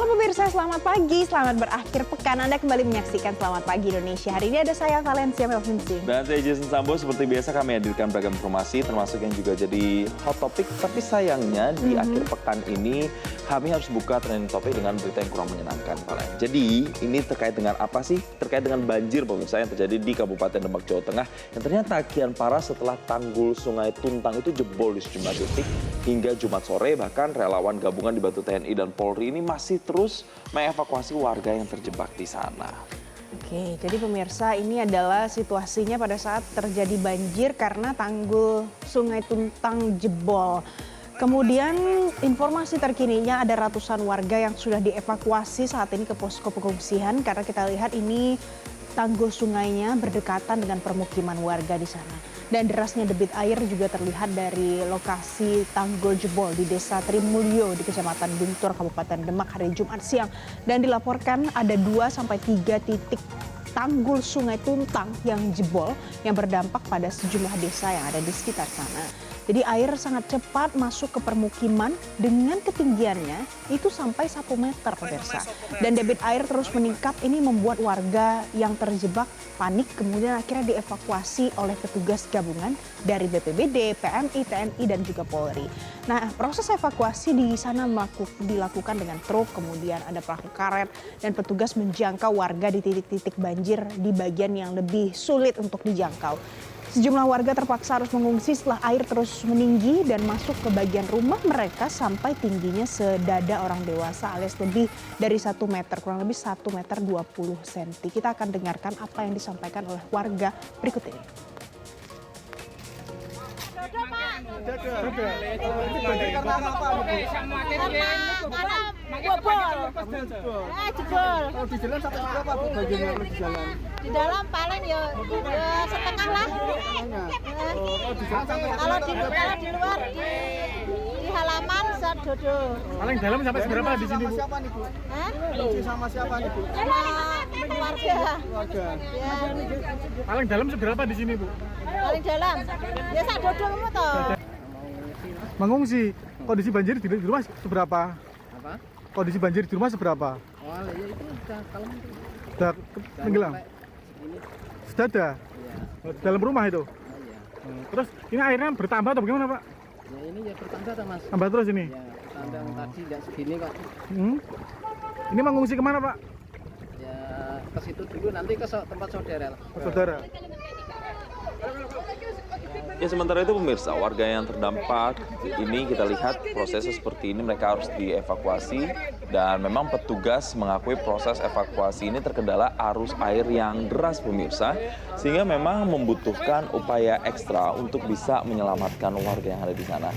Halo pemirsa, selamat pagi, selamat berakhir pekan. Anda kembali menyaksikan Selamat Pagi Indonesia. Hari ini ada saya Valencia Melvinsi. Dan saya Jason Sambo, seperti biasa kami hadirkan beragam informasi, termasuk yang juga jadi hot topic. Tapi sayangnya di akhir pekan ini kami harus buka trending topik dengan berita yang kurang menyenangkan, Valen. Jadi ini terkait dengan apa sih? Terkait dengan banjir pemirsa yang terjadi di Kabupaten Demak, Jawa Tengah. Yang ternyata kian parah setelah tanggul Sungai Tuntang itu jebol di sejumlah titik. Hingga Jumat sore bahkan relawan gabungan dibantu TNI dan Polri ini masih terus mengevakuasi warga yang terjebak di sana. Oke, jadi pemirsa ini adalah situasinya pada saat terjadi banjir karena tanggul Sungai Tuntang jebol. Kemudian informasi terkininya ada ratusan warga yang sudah dievakuasi saat ini ke posko pengungsian karena kita lihat ini tanggul sungainya berdekatan dengan permukiman warga di sana. Dan derasnya debit air juga terlihat dari lokasi tanggul jebol di Desa Trimulyo di Kecamatan Guntur, Kabupaten Demak hari Jumat siang. Dan dilaporkan ada 2-3 titik tanggul Sungai Tuntang yang jebol yang berdampak pada sejumlah desa yang ada di sekitar sana. Jadi air sangat cepat masuk ke permukiman dengan ketinggiannya itu sampai 1 meter pemirsa. Dan debit air terus meningkat, ini membuat warga yang terjebak panik kemudian akhirnya dievakuasi oleh petugas gabungan dari BPBD, PMI, TNI dan juga Polri. Nah, proses evakuasi di sana dilakukan dengan truk, kemudian ada perahu karet dan petugas menjangkau warga di titik-titik banjir di bagian yang lebih sulit untuk dijangkau. Sejumlah warga terpaksa harus mengungsi setelah air terus meninggi dan masuk ke bagian rumah mereka sampai tingginya sedada orang dewasa alias lebih dari 1 meter, kurang lebih 1 meter 20 cm. Kita akan dengarkan apa yang disampaikan oleh warga berikut ini. Kalau di jalan sampai berapa Bu bagiannya kalau di jalan? Di dalam paling ya setengah lah. Kalau di luar di halaman sedodo. Paling dalam sampai seberapa di sini Bu? Siapa nih Bu? Sama siapa nih Bu? Sama keluarga. Ya. Paling dalam seberapa di sini Bu? Paling dalam. Ya sedodo kamu toh. Mengungsi. Kondisi banjir di rumah seberapa? Apa? Kondisi banjir di rumah seberapa? Oh, ya itu udah kalem itu. Udah tenggelam. Ini. Sedada. Iya. Dalam rumah itu. Oh iya. Terus ini airnya bertambah atau bagaimana Pak? Ya ini ya bertambah tuh Mas. Tambah terus ini. Ya, tandang tadi nggak segini kok. Ini mengungsi kemana Pak? Ya ke situ dulu nanti ke tempat saudara lah. Saudara. Ya sementara itu pemirsa, warga yang terdampak ini kita lihat prosesnya seperti ini, mereka harus dievakuasi dan memang petugas mengakui proses evakuasi ini terkendala arus air yang deras pemirsa sehingga memang membutuhkan upaya ekstra untuk bisa menyelamatkan warga yang ada di sana.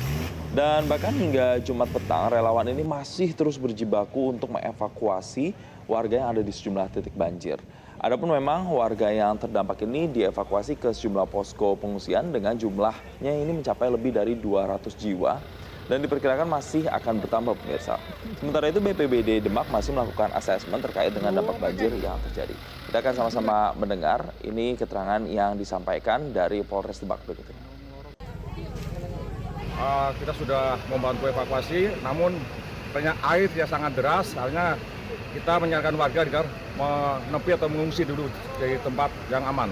Dan bahkan hingga Jumat petang relawan ini masih terus berjibaku untuk mengevakuasi warga yang ada di sejumlah titik banjir. Adapun memang warga yang terdampak ini dievakuasi ke sejumlah posko pengungsian dengan jumlahnya ini mencapai lebih dari 200 jiwa dan diperkirakan masih akan bertambah pemirsa. Sementara itu BPBD Demak masih melakukan asesmen terkait dengan dampak banjir yang terjadi. Kita akan sama-sama mendengar ini keterangan yang disampaikan dari Polres Demak berikut ini. Kita sudah membantu evakuasi, namun banyak air yang sangat deras, hanya kita menyarankan warga agar menepi atau mengungsi dulu dari tempat yang aman.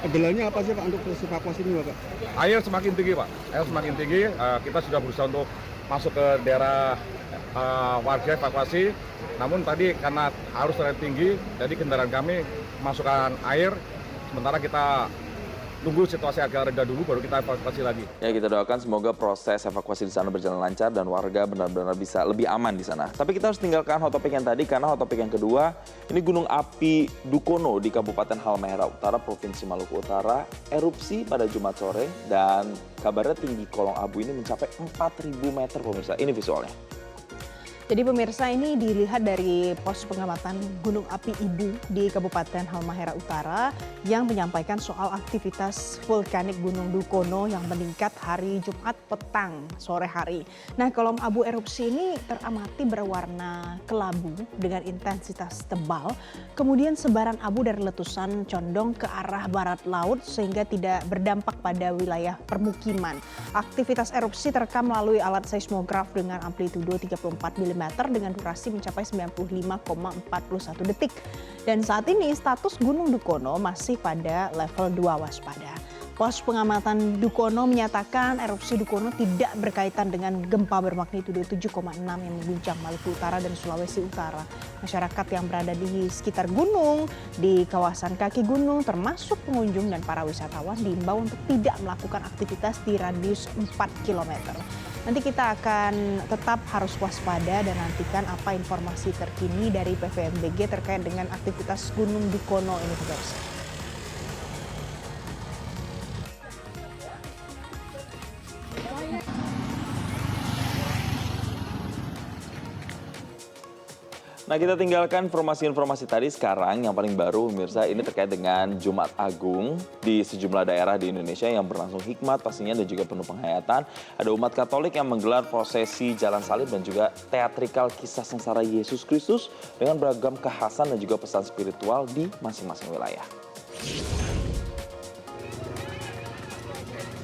Kendalanya apa sih Pak untuk proses evakuasi ini Pak? Air semakin tinggi Pak, air semakin tinggi. Kita sudah berusaha untuk masuk ke daerah warga evakuasi. Namun tadi karena arus terlalu tinggi, jadi kendaraan kami masukkan air. Sementara kita tunggu situasi agak reda dulu baru kita evakuasi lagi. Ya, kita doakan semoga proses evakuasi di sana berjalan lancar dan warga benar-benar bisa lebih aman di sana. Tapi kita harus tinggalkan hot topic yang tadi karena hot topic yang kedua, ini Gunung Api Dukono di Kabupaten Halmahera Utara, Provinsi Maluku Utara, erupsi pada Jumat sore dan kabarnya tinggi kolong abu ini mencapai 4.000 meter pemirsa. Ini visualnya. Jadi pemirsa ini dilihat dari pos pengamatan Gunung Api Ibu di Kabupaten Halmahera Utara yang menyampaikan soal aktivitas vulkanik Gunung Dukono yang meningkat hari Jumat petang sore hari. Nah, kolom abu erupsi ini teramati berwarna kelabu dengan intensitas tebal. Kemudian sebaran abu dari letusan condong ke arah barat laut sehingga tidak berdampak pada wilayah permukiman. Aktivitas erupsi terekam melalui alat seismograf dengan amplitudo 34 mm dengan durasi mencapai 95,41 detik. Dan saat ini status Gunung Dukono masih pada level 2 waspada. Pos pengamatan Dukono menyatakan erupsi Dukono tidak berkaitan dengan gempa bermagnitudo 7,6 yang mengguncang Maluku Utara dan Sulawesi Utara. Masyarakat yang berada di sekitar gunung, di kawasan kaki gunung, termasuk pengunjung dan para wisatawan diimbau untuk tidak melakukan aktivitas di radius 4 km. Nanti kita akan tetap harus waspada dan nantikan apa informasi terkini dari PVMBG terkait dengan aktivitas Gunung Dukono ini, pemirsa. Nah, kita tinggalkan informasi-informasi tadi. Sekarang yang paling baru pemirsa ini terkait dengan Jumat Agung di sejumlah daerah di Indonesia yang berlangsung hikmat pastinya dan juga penuh penghayatan. Ada umat Katolik yang menggelar prosesi jalan salib dan juga teatrikal kisah sengsara Yesus Kristus dengan beragam kekhasan dan juga pesan spiritual di masing-masing wilayah.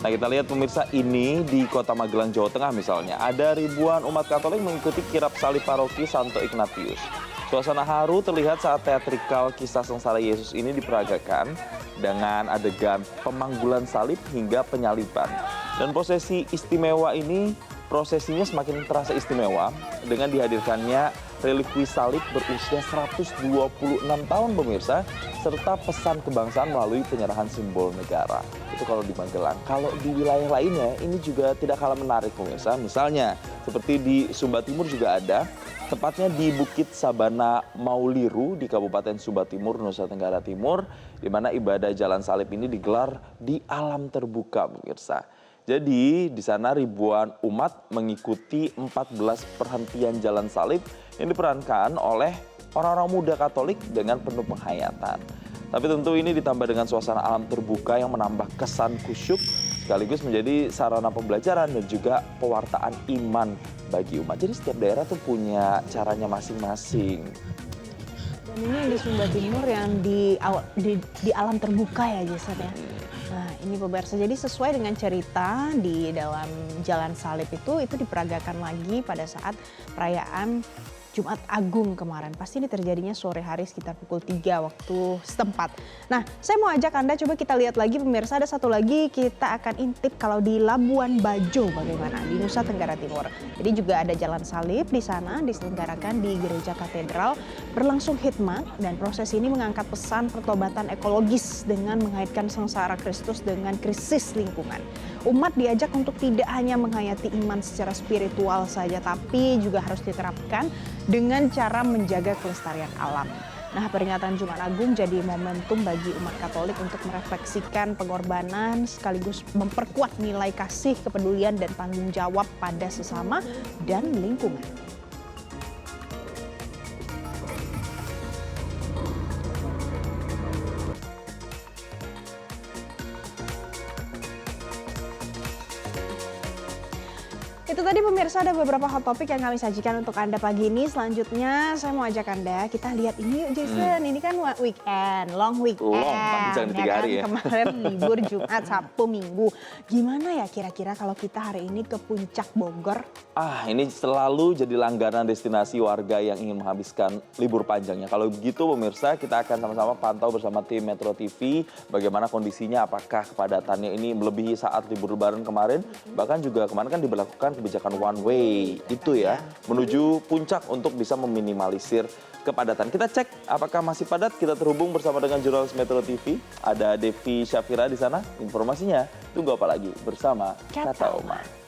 Nah, kita lihat pemirsa, ini di Kota Magelang, Jawa Tengah misalnya. Ada ribuan umat Katolik mengikuti kirap salib paroki Santo Ignatius. Suasana haru terlihat saat teatrikal kisah sengsara Yesus ini diperagakan dengan adegan pemanggulan salib hingga penyaliban. Dan prosesi istimewa ini, prosesinya semakin terasa istimewa dengan dihadirkannya relikwi salib berusia 126 tahun pemirsa, serta pesan kebangsaan melalui penyerahan simbol negara. Itu kalau di Magelang. Kalau di wilayah lainnya ini juga tidak kalah menarik pemirsa. Misalnya seperti di Sumba Timur juga ada, tepatnya di Bukit Sabana Mauliru di Kabupaten Sumba Timur, Nusa Tenggara Timur, di mana ibadah jalan salib ini digelar di alam terbuka pemirsa. Jadi di sana ribuan umat mengikuti 14 perhentian jalan salib yang diperankan oleh orang-orang muda Katolik dengan penuh penghayatan. Tapi tentu ini ditambah dengan suasana alam terbuka yang menambah kesan kusyuk sekaligus menjadi sarana pembelajaran dan juga pewartaan iman bagi umat. Jadi setiap daerah tuh punya caranya masing-masing. Dan ini yang di Sumba Timur yang di alam terbuka ya Jason ya. Nah ini pemirsa, jadi sesuai dengan cerita di dalam Jalan Salib itu diperagakan lagi pada saat perayaan Jumat Agung kemarin. Pasti ini terjadinya sore hari sekitar pukul 3 waktu setempat. Nah, saya mau ajak Anda coba kita lihat lagi pemirsa, ada satu lagi kita akan intip kalau di Labuan Bajo bagaimana di Nusa Tenggara Timur. Jadi juga ada jalan salib di sana diselenggarakan di Gereja Katedral, berlangsung hikmat dan proses ini mengangkat pesan pertobatan ekologis dengan mengaitkan sengsara Kristus dengan krisis lingkungan. Umat diajak untuk tidak hanya menghayati iman secara spiritual saja, tapi juga harus diterapkan dengan cara menjaga kelestarian alam. Nah, peringatan Jumat Agung jadi momentum bagi umat Katolik untuk merefleksikan pengorbanan sekaligus memperkuat nilai kasih, kepedulian, dan tanggung jawab pada sesama dan lingkungan. Itu tadi pemirsa ada beberapa hot topik yang kami sajikan untuk Anda pagi ini. Selanjutnya saya mau ajak Anda, kita lihat ini yuk Jason. Ini kan weekend, long weekend. Panjang 3 hari ya. Kemarin libur Jumat, Sabtu, Minggu. Gimana ya kira-kira kalau kita hari ini ke Puncak Bogor? Ini selalu jadi langganan destinasi warga yang ingin menghabiskan libur panjangnya. Kalau begitu pemirsa, kita akan sama-sama pantau bersama tim Metro TV bagaimana kondisinya, apakah kepadatannya ini melebihi saat libur lebaran kemarin. Bahkan juga kemarin kan diberlakukan kebijakan one way itu ya, menuju puncak untuk bisa meminimalisir kepadatan. Kita cek apakah masih padat. Kita terhubung bersama dengan jurnalis Metro TV. Ada Devi Syafira di sana. Informasinya tunggu apa lagi bersama Kata Oma.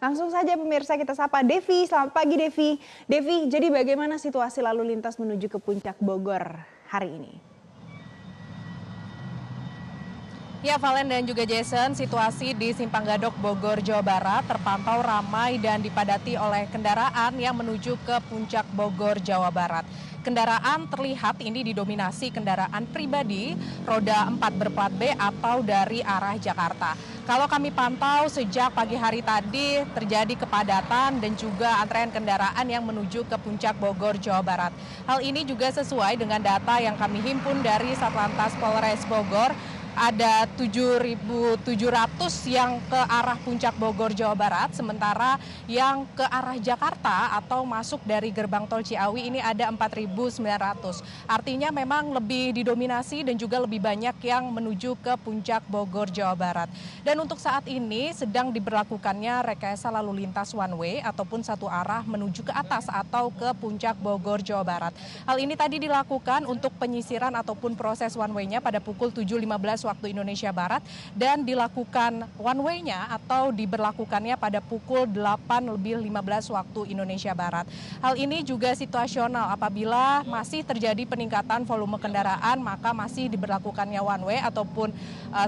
Langsung saja pemirsa kita sapa Devi. Selamat pagi Devi. Devi, jadi bagaimana situasi lalu lintas menuju ke Puncak Bogor hari ini? Ya, Valen dan juga Jason, situasi di Simpang Gadok, Bogor, Jawa Barat terpantau ramai dan dipadati oleh kendaraan yang menuju ke Puncak Bogor, Jawa Barat. Kendaraan terlihat ini didominasi kendaraan pribadi roda 4 berplat B atau dari arah Jakarta. Kalau kami pantau sejak pagi hari tadi terjadi kepadatan dan juga antrean kendaraan yang menuju ke Puncak Bogor, Jawa Barat. Hal ini juga sesuai dengan data yang kami himpun dari Satlantas Polres Bogor. Ada 7.700 yang ke arah Puncak Bogor, Jawa Barat, sementara yang ke arah Jakarta atau masuk dari gerbang tol Ciawi ini ada 4.900. Artinya memang lebih didominasi dan juga lebih banyak yang menuju ke Puncak Bogor, Jawa Barat. Dan untuk saat ini sedang diberlakukannya rekayasa lalu lintas one way ataupun satu arah menuju ke atas atau ke Puncak Bogor, Jawa Barat. Hal ini tadi dilakukan untuk penyisiran ataupun proses one way-nya pada pukul 7.15 waktu Indonesia Barat dan dilakukan one way-nya atau diberlakukannya pada pukul 8.15 waktu Indonesia Barat. Hal ini juga situasional apabila masih terjadi peningkatan volume kendaraan maka masih diberlakukannya one way ataupun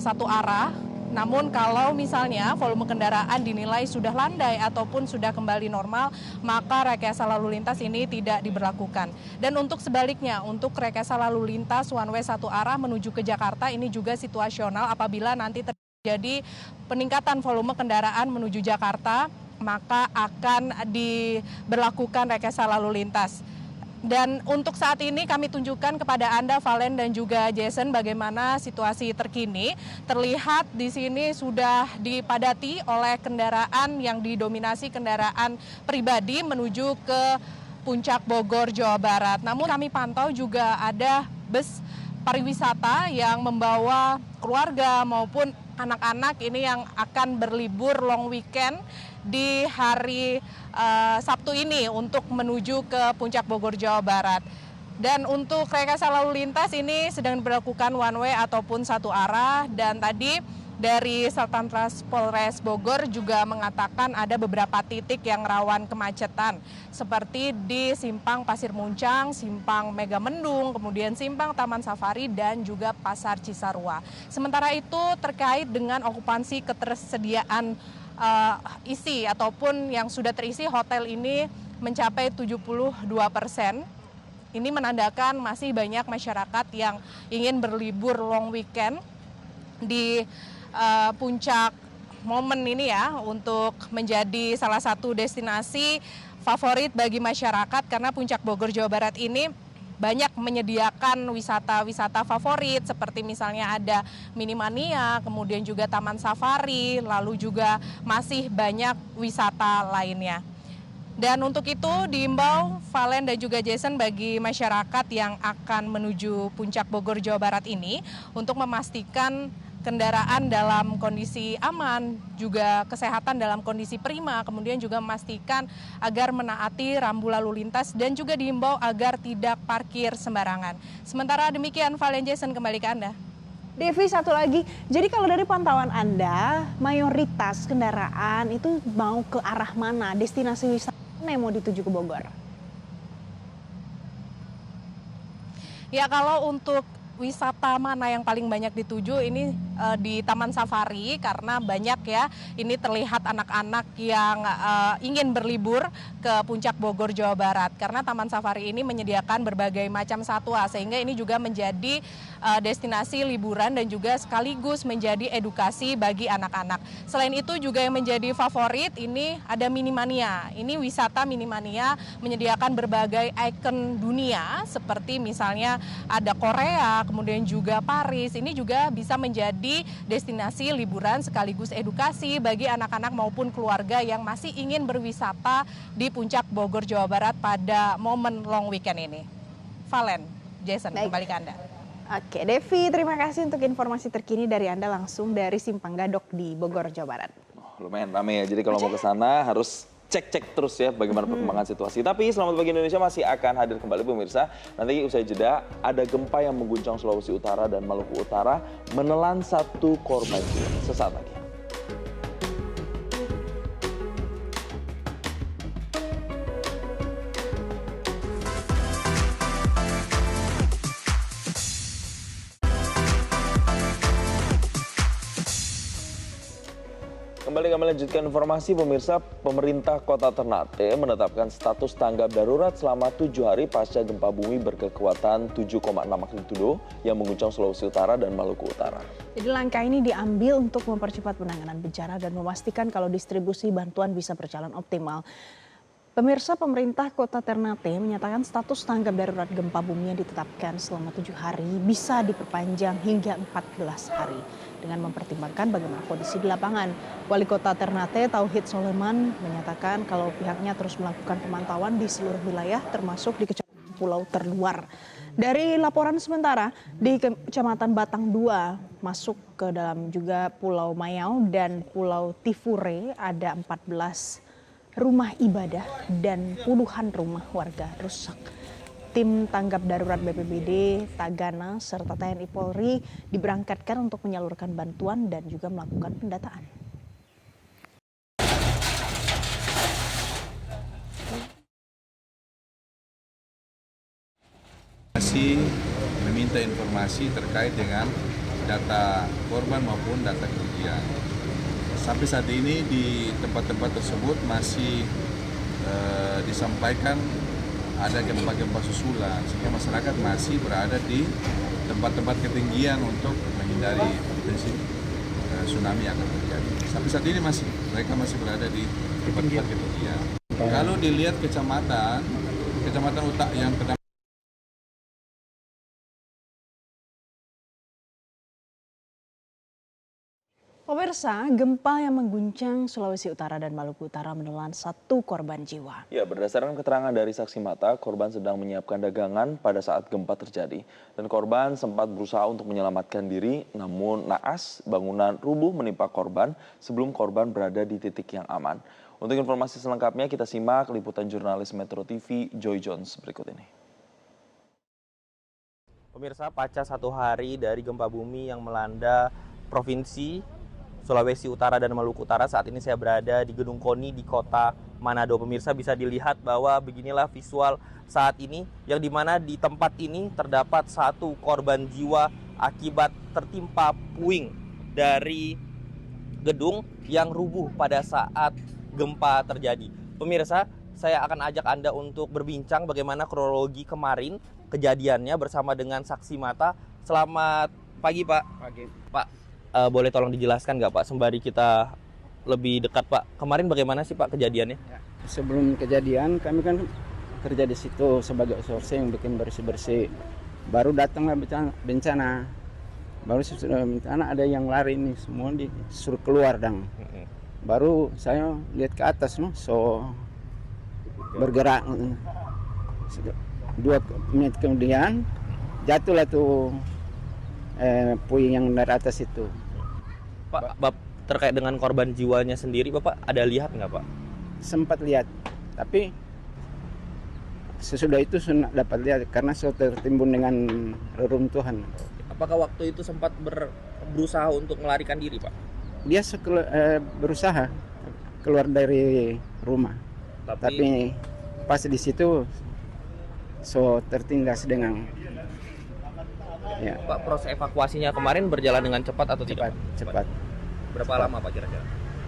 satu arah. Namun kalau misalnya volume kendaraan dinilai sudah landai ataupun sudah kembali normal, maka rekayasa lalu lintas ini tidak diberlakukan. Dan untuk sebaliknya, untuk rekayasa lalu lintas one way satu arah menuju ke Jakarta ini juga situasional apabila nanti terjadi peningkatan volume kendaraan menuju Jakarta, maka akan diberlakukan rekayasa lalu lintas. Dan untuk saat ini kami tunjukkan kepada Anda, Valen dan juga Jason, bagaimana situasi terkini. Terlihat di sini sudah dipadati oleh kendaraan yang didominasi kendaraan pribadi menuju ke Puncak Bogor, Jawa Barat. Namun kami pantau juga ada bus pariwisata yang membawa keluarga maupun anak-anak ini yang akan berlibur long weekend di hari Sabtu ini untuk menuju ke Puncak Bogor, Jawa Barat. Dan untuk rekayasa lalu lintas ini sedang diberlakukan one way ataupun satu arah. Dan tadi dari Satlantas Polres Bogor juga mengatakan ada beberapa titik yang rawan kemacetan seperti di Simpang Pasir Muncang, Simpang Megamendung, kemudian Simpang Taman Safari dan juga Pasar Cisarua. Sementara itu terkait dengan okupansi ketersediaan isi ataupun yang sudah terisi hotel ini mencapai 72%. Ini menandakan masih banyak masyarakat yang ingin berlibur long weekend di puncak momen ini ya untuk menjadi salah satu destinasi favorit bagi masyarakat karena Puncak Bogor, Jawa Barat ini banyak menyediakan wisata-wisata favorit seperti misalnya ada Minimania, kemudian juga Taman Safari, lalu juga masih banyak wisata lainnya. Dan untuk itu diimbau Valen dan juga Jason bagi masyarakat yang akan menuju Puncak Bogor, Jawa Barat ini untuk memastikan kendaraan dalam kondisi aman, juga kesehatan dalam kondisi prima, kemudian juga memastikan agar menaati rambu lalu lintas dan juga diimbau agar tidak parkir sembarangan. Sementara demikian, Valen, Jason, kembali ke Anda. Devi, satu lagi, jadi kalau dari pantauan Anda, mayoritas kendaraan itu mau ke arah mana, destinasi wisata yang mau dituju ke Bogor? Ya, kalau untuk wisata mana yang paling banyak dituju ini di Taman Safari karena banyak ya ini terlihat anak-anak yang ingin berlibur ke Puncak Bogor, Jawa Barat karena Taman Safari ini menyediakan berbagai macam satwa sehingga ini juga menjadi destinasi liburan dan juga sekaligus menjadi edukasi bagi anak-anak. Selain itu juga yang menjadi favorit ini ada Minimania. Ini wisata Minimania menyediakan berbagai ikon dunia seperti misalnya ada Korea, kemudian juga Paris. Ini juga bisa menjadi destinasi liburan sekaligus edukasi bagi anak-anak maupun keluarga yang masih ingin berwisata di Puncak Bogor, Jawa Barat pada momen long weekend ini. Valen, Jason, kembali ke Anda. Oke, Devi, terima kasih untuk informasi terkini dari Anda langsung dari Simpang Gadok di Bogor, Jawa Barat. Lumayan ramai ya, jadi kalau mau ke sana harus cek-cek terus ya bagaimana perkembangan situasi. Tapi Selamat Pagi Indonesia masih akan hadir kembali pemirsa. Nanti usai jeda ada gempa yang mengguncang Sulawesi Utara dan Maluku Utara menelan 1 korban jiwa. Sesaat lagi. Kembali kami lanjutkan informasi pemirsa, pemerintah Kota Ternate menetapkan status tanggap darurat selama 7 hari pasca gempa bumi berkekuatan 7,6 magnitudo yang mengguncang Sulawesi Utara dan Maluku Utara. Jadi langkah ini diambil untuk mempercepat penanganan bencana dan memastikan kalau distribusi bantuan bisa berjalan optimal. Pemirsa, pemerintah Kota Ternate menyatakan status tanggap darurat gempa bumi yang ditetapkan selama 7 hari bisa diperpanjang hingga 14 hari dengan mempertimbangkan bagaimana kondisi di lapangan. Wali Kota Ternate Tauhid Soleman menyatakan kalau pihaknya terus melakukan pemantauan di seluruh wilayah termasuk di kecamatan pulau terluar. Dari laporan sementara di Kecamatan Batang 2 masuk ke dalam juga Pulau Mayau dan Pulau Tifure ada 14 rumah ibadah dan puluhan rumah warga rusak. Tim tanggap darurat BPBD, Tagana, serta TNI Polri diberangkatkan untuk menyalurkan bantuan dan juga melakukan pendataan. Masih meminta informasi terkait dengan data korban maupun data kerugian. Sampai saat ini di tempat-tempat tersebut masih disampaikan ada gempa-gempa susulan, sehingga masyarakat masih berada di tempat-tempat ketinggian untuk menghindari potensi tsunami yang akan terjadi. Sampai saat ini mereka masih berada di tempat-tempat ketinggian. Kalau dilihat kecamatan Utara yang terdampak. Pemirsa, gempa yang mengguncang Sulawesi Utara dan Maluku Utara menelan 1 korban jiwa. Ya, berdasarkan keterangan dari saksi mata, korban sedang menyiapkan dagangan pada saat gempa terjadi. Dan korban sempat berusaha untuk menyelamatkan diri, namun naas bangunan rubuh menimpa korban sebelum korban berada di titik yang aman. Untuk informasi selengkapnya kita simak liputan jurnalis Metro TV Joy Jones berikut ini. Pemirsa, pasca 1 hari dari gempa bumi yang melanda Provinsi Sulawesi Utara dan Maluku Utara, saat ini saya berada di Gedung KONI di Kota Manado. Pemirsa, bisa dilihat bahwa beginilah visual saat ini, yang dimana di tempat ini terdapat 1 korban jiwa akibat tertimpa puing dari gedung yang rubuh pada saat gempa terjadi. Pemirsa, saya akan ajak Anda untuk berbincang bagaimana kronologi kemarin kejadiannya bersama dengan saksi mata. Selamat pagi, Pak. Pagi. Pak, boleh tolong dijelaskan nggak, Pak, sembari kita lebih dekat, Pak? Kemarin bagaimana sih, Pak, kejadiannya? Sebelum kejadian kami kan kerja di situ sebagai outsourcing, bikin bersih-bersih. Baru datanglah bencana. Baru sesudah bencana ada yang lari nih, semua disuruh keluar dong. Baru saya lihat ke atas, so bergerak. 2 menit kemudian jatuhlah tuh puing yang dari atas itu. Pak, terkait dengan korban jiwanya sendiri, Bapak ada lihat nggak, Pak? Sempat lihat, tapi sesudah itu sudah dapat lihat karena sudah tertimbun dengan reruntuhan. Apakah waktu itu sempat berusaha untuk melarikan diri, Pak? Dia berusaha keluar dari rumah, tapi pas di situ tertindas dengan ya. Pak, proses evakuasinya kemarin berjalan dengan cepat atau tidak? Cepat. Berapa lama, Pak, kira-kira?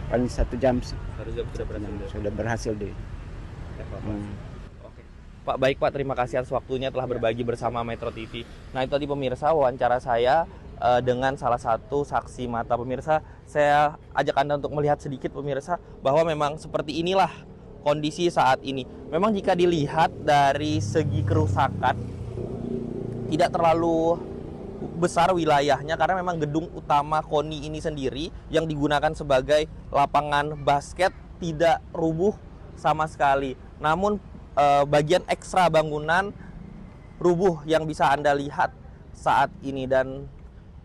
Paling 1 jam sih. 1 jam Sudah berhasil di evakuasi. Oke. Pak, baik, Pak, terima kasih atas waktunya telah berbagi bersama Metro TV. Nah, itu tadi pemirsa wawancara saya dengan salah satu saksi mata. Pemirsa, saya ajak Anda untuk melihat sedikit, pemirsa, bahwa memang seperti inilah kondisi saat ini. Memang jika dilihat dari segi kerusakan tidak terlalu besar wilayahnya, karena memang gedung utama KONI ini sendiri yang digunakan sebagai lapangan basket tidak rubuh sama sekali. Namun bagian ekstra bangunan rubuh yang bisa Anda lihat saat ini, dan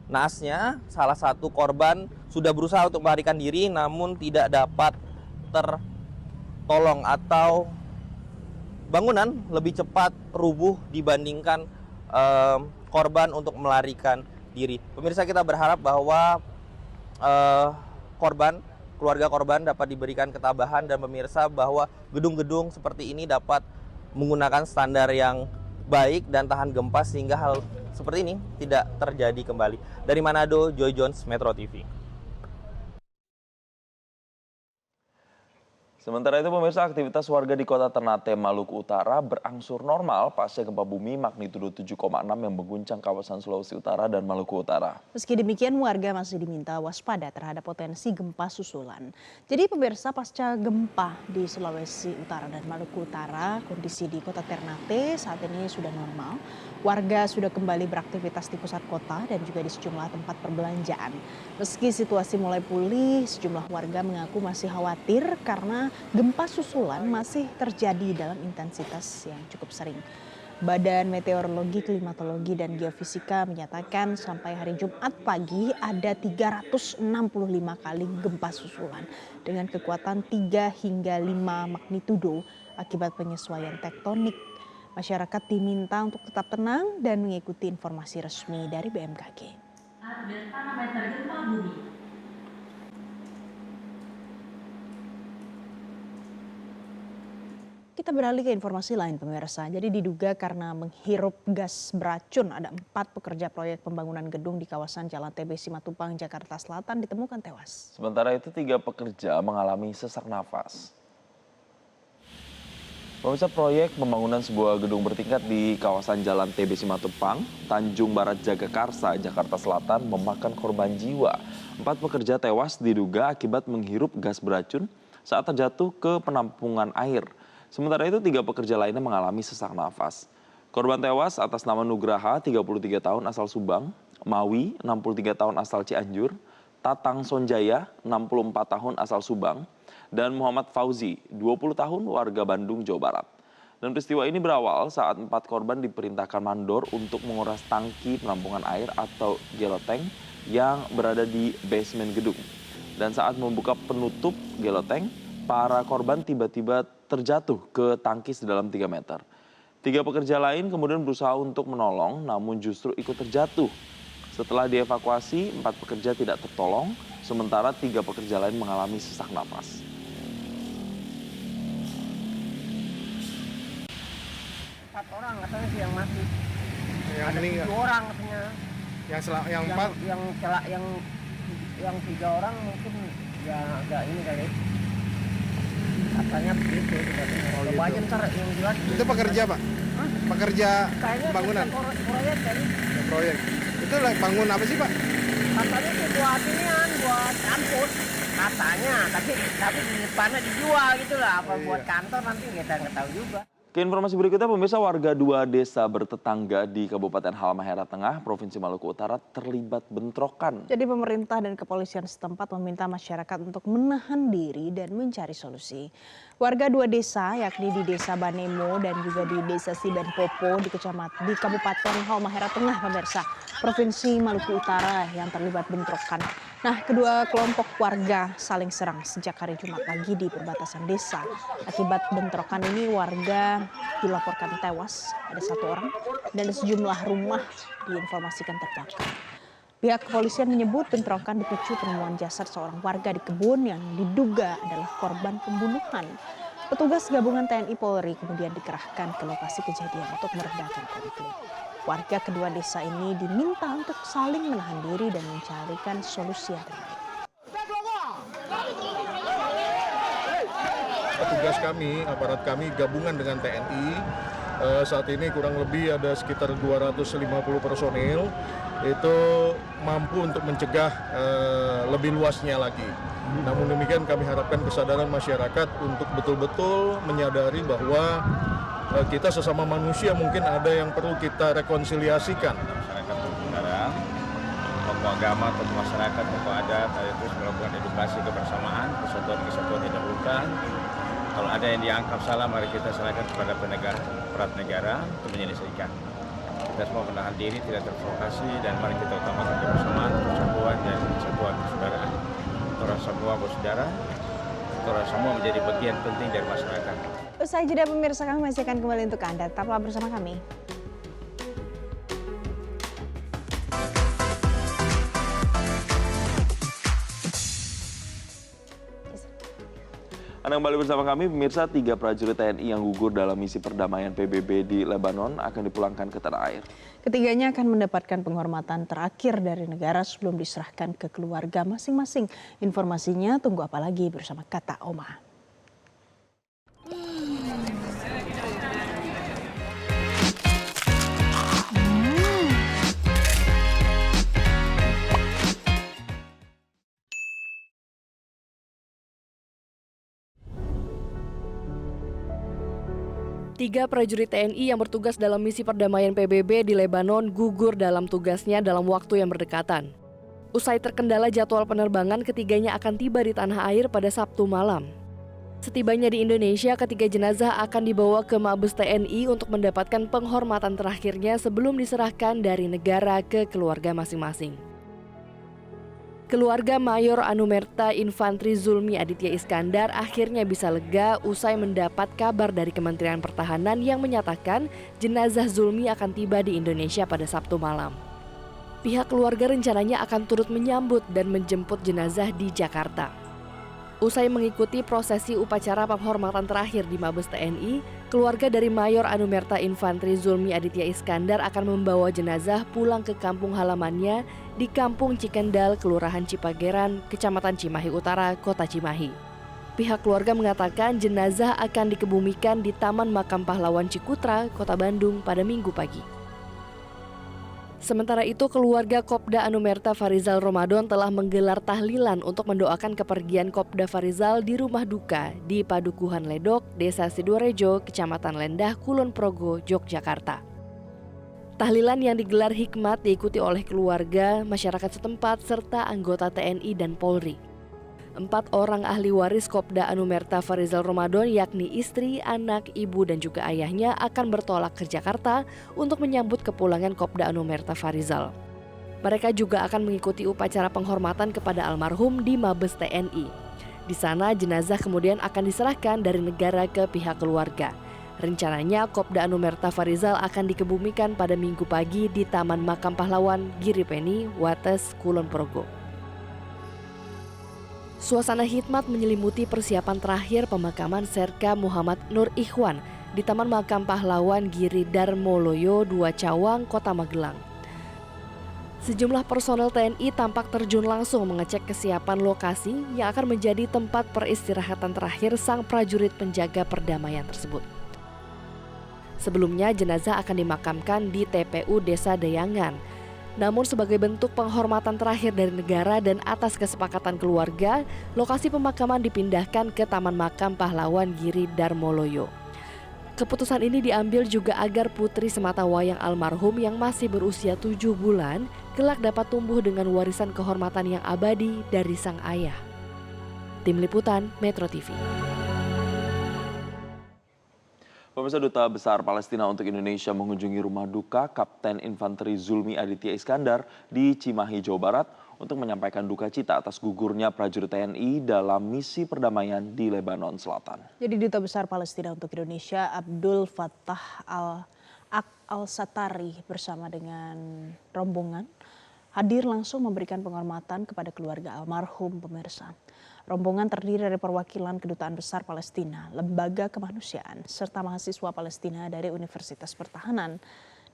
naasnya salah satu korban sudah berusaha untuk melarikan diri namun tidak dapat tertolong, atau bangunan lebih cepat rubuh dibandingkan korban untuk melarikan diri. Pemirsa, kita berharap bahwa keluarga korban dapat diberikan ketabahan, dan pemirsa bahwa gedung-gedung seperti ini dapat menggunakan standar yang baik dan tahan gempa sehingga hal seperti ini tidak terjadi kembali. Dari Manado, Joy Jones, Metro TV. Sementara itu pemirsa, aktivitas warga di kota Ternate, Maluku Utara berangsur normal pasca gempa bumi magnitudo 7,6 yang mengguncang kawasan Sulawesi Utara dan Maluku Utara. Meski demikian, warga masih diminta waspada terhadap potensi gempa susulan. Jadi pemirsa, pasca gempa di Sulawesi Utara dan Maluku Utara, kondisi di kota Ternate saat ini sudah normal. Warga sudah kembali beraktivitas di pusat kota dan juga di sejumlah tempat perbelanjaan. Meski situasi mulai pulih, sejumlah warga mengaku masih khawatir karena gempa susulan masih terjadi dalam intensitas yang cukup sering. Badan Meteorologi, Klimatologi, dan Geofisika menyatakan sampai hari Jumat pagi ada 365 kali gempa susulan dengan kekuatan 3 hingga 5 magnitudo akibat penyesuaian tektonik. Masyarakat diminta untuk tetap tenang dan mengikuti informasi resmi dari BMKG. Kita beralih ke informasi lain pemirsa. Jadi diduga karena menghirup gas beracun, ada 4 pekerja proyek pembangunan gedung di kawasan Jalan TB Simatupang, Jakarta Selatan ditemukan tewas. Sementara itu 3 pekerja mengalami sesak nafas. Pemirsa, proyek pembangunan sebuah gedung bertingkat di kawasan Jalan TB Simatupang, Tanjung Barat Jagakarsa, Jakarta Selatan memakan korban jiwa. 4 pekerja tewas diduga akibat menghirup gas beracun saat terjatuh ke penampungan air. Sementara itu 3 pekerja lainnya mengalami sesak nafas. Korban tewas atas nama Nugraha, 33 tahun asal Subang, Mawi, 63 tahun asal Cianjur, Tatang Sonjaya, 64 tahun asal Subang, dan Muhammad Fauzi, 20 tahun warga Bandung, Jawa Barat. Dan peristiwa ini berawal saat 4 korban diperintahkan mandor untuk menguras tangki penampungan air atau geloteng yang berada di basement gedung. Dan saat membuka penutup geloteng, para korban tiba-tiba terjatuh ke tangki sedalam 3 meter. 3 pekerja lain kemudian berusaha untuk menolong, namun justru ikut terjatuh. Setelah dievakuasi, 4 pekerja tidak tertolong, sementara 3 pekerja lain mengalami sesak napas. Orang katanya sih yang mati. Yang Ada meninggal. 7 orang katanya. Yang 4 yang 3 orang mungkin agak ini kali. Katanya begitu. Coba aja ntar yang jelas. itu pekerja, Pak? Hah? Pekerja Kayaknya bangunan. proyek kali. Proyek. Itu bangun apa sih, Pak? Katanya sih buat inian, buat kampus. Katanya, tapi di depannya dijual gitu lah. Apa buat kantor nanti kita nggak tahu juga. Ke informasi berikutnya, pemirsa, warga 2 desa bertetangga di Kabupaten Halmahera Tengah, Provinsi Maluku Utara terlibat bentrokan. Jadi pemerintah dan kepolisian setempat meminta masyarakat untuk menahan diri dan mencari solusi. Warga 2 desa, yakni di Desa Banemo dan juga di Desa Sibenpopo di Kabupaten Halmahera Tengah, pemirsa, Provinsi Maluku Utara yang terlibat bentrokan. Nah, kedua kelompok warga saling serang sejak hari Jumat pagi di perbatasan desa. Akibat bentrokan ini warga dilaporkan tewas, ada 1 orang, dan sejumlah rumah diinformasikan terbakar. Pihak kepolisian menyebut bentrokan dipicu penemuan jasad seorang warga di kebun yang diduga adalah korban pembunuhan. Petugas gabungan TNI Polri kemudian dikerahkan ke lokasi kejadian untuk meredakan konflik. Warga kedua desa ini diminta untuk saling menahan diri dan mencarikan solusi yang terbaik. Petugas kami, aparat kami gabungan dengan TNI, saat ini kurang lebih ada sekitar 250 personil, itu mampu untuk mencegah lebih luasnya lagi. Namun demikian kami harapkan kesadaran masyarakat untuk betul-betul menyadari bahwa kita sesama manusia mungkin ada yang perlu kita rekonsiliasikan. Masyarakat berpengendara, tokoh agama, tokoh masyarakat, tokoh adat, terus melakukan edukasi kebersamaan, kesatuan didahulukan. Kalau ada yang dianggap salah, mari kita serahkan kepada aparat negara untuk menyelesaikan. Kita semua menahan diri, tidak terprovokasi, dan mari kita utamakan kebersamaan, persatuan, dan kesatuan persaudaraan. Kita semua bersaudara, kita semua menjadi bagian penting dari masyarakat. Usai jeda pemirsa, kami masih akan kembali untuk Anda. Tetaplah bersama kami. Anda kembali bersama kami, pemirsa. 3 prajurit TNI yang gugur dalam misi perdamaian PBB di Lebanon akan dipulangkan ke tanah air. Ketiganya akan mendapatkan penghormatan terakhir dari negara sebelum diserahkan ke keluarga masing-masing. Informasinya tunggu apa lagi bersama Kata Oma. 3 prajurit TNI yang bertugas dalam misi perdamaian PBB di Lebanon gugur dalam tugasnya dalam waktu yang berdekatan. Usai terkendala jadwal penerbangan, ketiganya akan tiba di tanah air pada Sabtu malam. Setibanya di Indonesia, ketiga jenazah akan dibawa ke Mabes TNI untuk mendapatkan penghormatan terakhirnya sebelum diserahkan dari negara ke keluarga masing-masing. Keluarga Mayor Anumerta Infantri Zulmi Aditya Iskandar akhirnya bisa lega usai mendapat kabar dari Kementerian Pertahanan yang menyatakan jenazah Zulmi akan tiba di Indonesia pada Sabtu malam. Pihak keluarga rencananya akan turut menyambut dan menjemput jenazah di Jakarta. Usai mengikuti prosesi upacara penghormatan terakhir di Mabes TNI, keluarga dari Mayor Anumerta Infantri Zulmi Aditya Iskandar akan membawa jenazah pulang ke kampung halamannya di Kampung Cikendal, Kelurahan Cipageran, Kecamatan Cimahi Utara, Kota Cimahi. Pihak keluarga mengatakan jenazah akan dikebumikan di Taman Makam Pahlawan Cikutra, Kota Bandung pada Minggu pagi. Sementara itu, keluarga Kopda Anumerta Farizal Ramadan telah menggelar tahlilan untuk mendoakan kepergian Kopda Farizal di rumah duka di Padukuhan Ledok, Desa Sidorejo, Kecamatan Lendah, Kulon Progo, Yogyakarta. Tahlilan yang digelar hikmat diikuti oleh keluarga, masyarakat setempat, serta anggota TNI dan Polri. 4 orang ahli waris Kopda Anumerta Farizal Ramadan yakni istri, anak, ibu, dan juga ayahnya akan bertolak ke Jakarta untuk menyambut kepulangan Kopda Anumerta Farizal. Mereka juga akan mengikuti upacara penghormatan kepada almarhum di Mabes TNI. Di sana jenazah kemudian akan diserahkan dari negara ke pihak keluarga. Rencananya Kopda Anumerta Farizal akan dikebumikan pada Minggu pagi di Taman Makam Pahlawan Giripeni, Wates, Kulon Progo. Suasana hikmat menyelimuti persiapan terakhir pemakaman Serka Muhammad Nur Ikhwan di Taman Makam Pahlawan Giri Darmoloyo, 2 Cawang, Kota Magelang. Sejumlah personel TNI tampak terjun langsung mengecek kesiapan lokasi yang akan menjadi tempat peristirahatan terakhir sang prajurit penjaga perdamaian tersebut. Sebelumnya jenazah akan dimakamkan di TPU Desa Dayangan. Namun sebagai bentuk penghormatan terakhir dari negara dan atas kesepakatan keluarga, lokasi pemakaman dipindahkan ke Taman Makam Pahlawan Giri Darmoloyo. Keputusan ini diambil juga agar putri sematawayang almarhum yang masih berusia 7 bulan kelak dapat tumbuh dengan warisan kehormatan yang abadi dari sang ayah. Tim Liputan Metro TV. Pemirsa, Duta Besar Palestina untuk Indonesia mengunjungi rumah duka Kapten Infanteri Zulmi Aditya Iskandar di Cimahi, Jawa Barat untuk menyampaikan duka cita atas gugurnya prajurit TNI dalam misi perdamaian di Lebanon Selatan. Jadi Duta Besar Palestina untuk Indonesia Abdul Fattah Al-Satari bersama dengan rombongan hadir langsung memberikan penghormatan kepada keluarga almarhum. Pemirsa, rombongan terdiri dari perwakilan Kedutaan Besar Palestina, lembaga kemanusiaan, serta mahasiswa Palestina dari Universitas Pertahanan.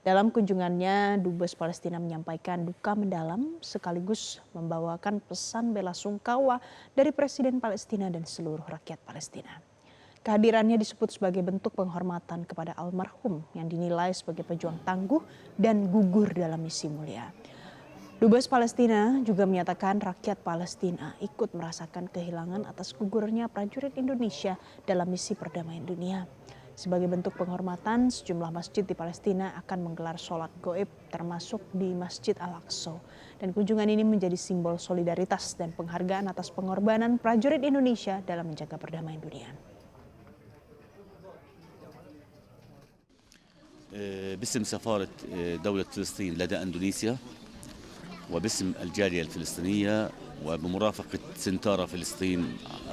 Dalam kunjungannya, Dubes Palestina menyampaikan duka mendalam sekaligus membawakan pesan bela sungkawa dari Presiden Palestina dan seluruh rakyat Palestina. Kehadirannya disebut sebagai bentuk penghormatan kepada almarhum yang dinilai sebagai pejuang tangguh dan gugur dalam misi mulia. Dubes Palestina juga menyatakan rakyat Palestina ikut merasakan kehilangan atas gugurnya prajurit Indonesia dalam misi perdamaian dunia. Sebagai bentuk penghormatan, sejumlah masjid di Palestina akan menggelar sholat goib termasuk di Masjid Al-Aqsa. Dan kunjungan ini menjadi simbol solidaritas dan penghargaan atas pengorbanan prajurit Indonesia dalam menjaga perdamaian dunia. باسم سفارة دولة فلسطين لدى إندونيسيا وباسم الجالية الفلسطينية وبمرافقة سنتارا فلسطين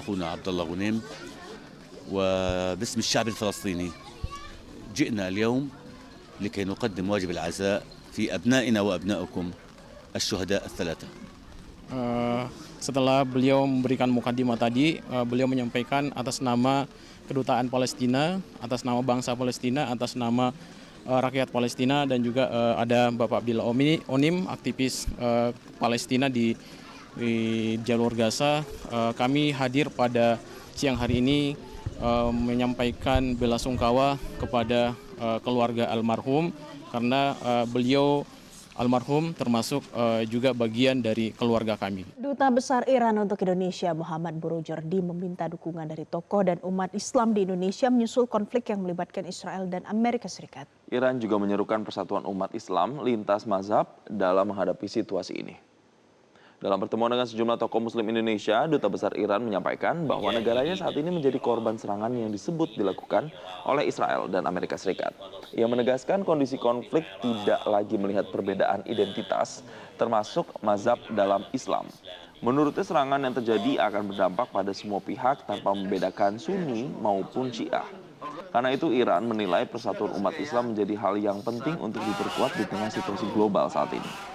أخونا عبد الله غنيم وباسم الشعب الفلسطيني جئنا اليوم لكي نقدم واجب العزاء في أبنائنا وأبنائكم الشهداء الثلاثة. Setelah beliau memberikan mukadimah tadi, beliau menyampaikan atas nama Kedutaan Palestina, atas nama bangsa Palestina, atas nama rakyat Palestina, dan juga ada Bapak Abdillah Onim, aktivis Palestina di jalur Gaza. Kami hadir pada siang hari ini menyampaikan belasungkawa kepada keluarga almarhum karena beliau almarhum, termasuk juga bagian dari keluarga kami. Duta Besar Iran untuk Indonesia Muhammad Burujerdi meminta dukungan dari tokoh dan umat Islam di Indonesia menyusul konflik yang melibatkan Israel dan Amerika Serikat. Iran juga menyerukan persatuan umat Islam lintas mazhab dalam menghadapi situasi ini. Dalam pertemuan dengan sejumlah tokoh Muslim Indonesia, Duta Besar Iran menyampaikan bahwa negaranya saat ini menjadi korban serangan yang disebut dilakukan oleh Israel dan Amerika Serikat. Ia menegaskan kondisi konflik tidak lagi melihat perbedaan identitas, termasuk mazhab dalam Islam. Menurutnya serangan yang terjadi akan berdampak pada semua pihak tanpa membedakan Sunni maupun Syiah. Karena itu Iran menilai persatuan umat Islam menjadi hal yang penting untuk diperkuat di tengah situasi global saat ini.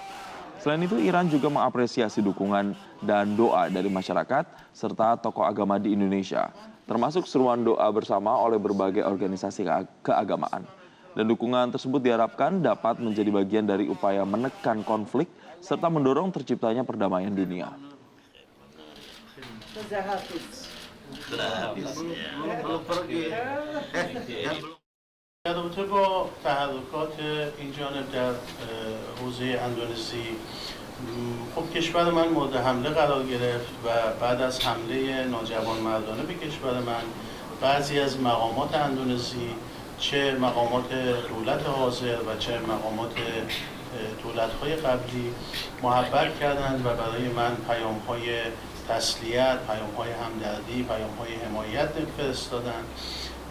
Selain itu, Iran juga mengapresiasi dukungan dan doa dari masyarakat serta tokoh agama di Indonesia, termasuk seruan doa bersama oleh berbagai organisasi keagamaan. Dan dukungan tersebut diharapkan dapat menjadi bagian dari upaya menekan konflik serta mendorong terciptanya perdamaian dunia. در رابطه با تحرکات این جانب در حوزه اندونزی خب کشور من مورد حمله قرار گرفت و بعد از حمله ناجوانمردانه به کشور من بعضی از مقامات اندونزی چه مقامات دولت حاضر و چه مقامات دولت‌های قبلی محبت کردند و برای من پیام‌های تسلیت، پیام‌های همدردی، پیام‌های حمایت فرستادند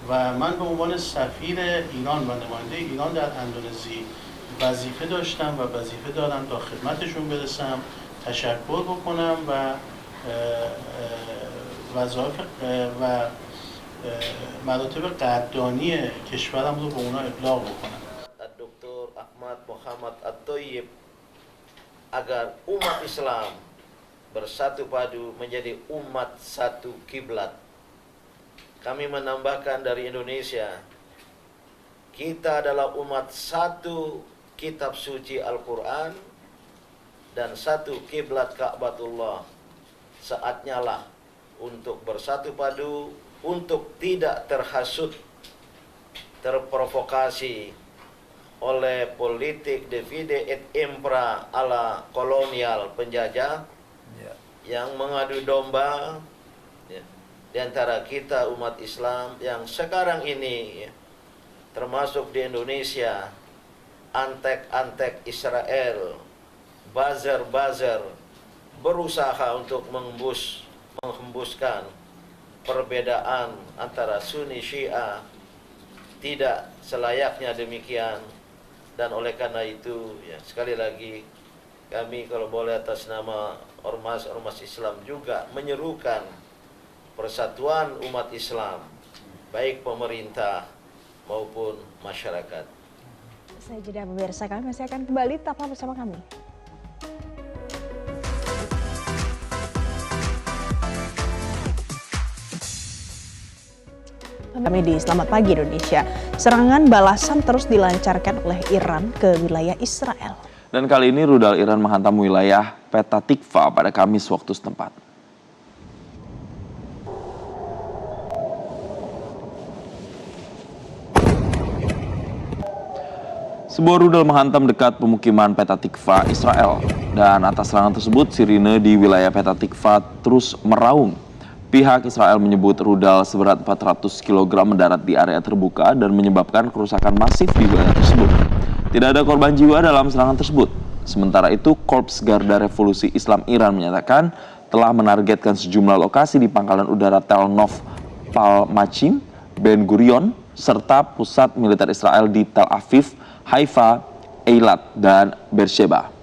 و من به عنوان سفیر ایران و نماینده ایران در اندونزی وظیفه داشتم و وظیفه دارم تا خدمتشون برسم، تشکر بکنم و وظایف و مراتب قدردانی کشورم رو به اونا ابلاغ بکنم. Dr. Ahmad Muhammad At-Thayyib agar umat Islam bersatu padu menjadi umat satu kiblat. Kami menambahkan dari Indonesia, kita adalah umat satu kitab suci Al-Quran dan satu kiblat Ka'batullah. Saatnya lah untuk bersatu padu, untuk tidak terhasut, terprovokasi oleh politik divide et impera ala kolonial penjajah yang mengadu domba di antara kita umat Islam yang sekarang ini termasuk di Indonesia, antek-antek Israel, buzzer-buzzer berusaha untuk menghembuskan perbedaan antara Sunni Syiah. Tidak selayaknya demikian, dan oleh karena itu sekali lagi kami kalau boleh atas nama ormas-ormas Islam juga menyerukan persatuan umat Islam, baik pemerintah maupun masyarakat. Saya jeda pemirsa, kami masih akan kembali, tetaplah bersama kami. Kami di Selamat Pagi Indonesia. Serangan balasan terus dilancarkan oleh Iran ke wilayah Israel. Dan kali ini rudal Iran menghantam wilayah Petah Tikva pada Kamis waktu setempat. Sebuah rudal menghantam dekat pemukiman Petah Tikva, Israel. Dan atas serangan tersebut, sirine di wilayah Petah Tikva terus meraung. Pihak Israel menyebut rudal seberat 400 kg mendarat di area terbuka dan menyebabkan kerusakan masif di wilayah tersebut. Tidak ada korban jiwa dalam serangan tersebut. Sementara itu, Korps Garda Revolusi Islam Iran menyatakan telah menargetkan sejumlah lokasi di pangkalan udara Tel Nov, Palmachim, Ben Gurion, serta pusat militer Israel di Tel Aviv, Haifa, Eilat, dan Beersheba.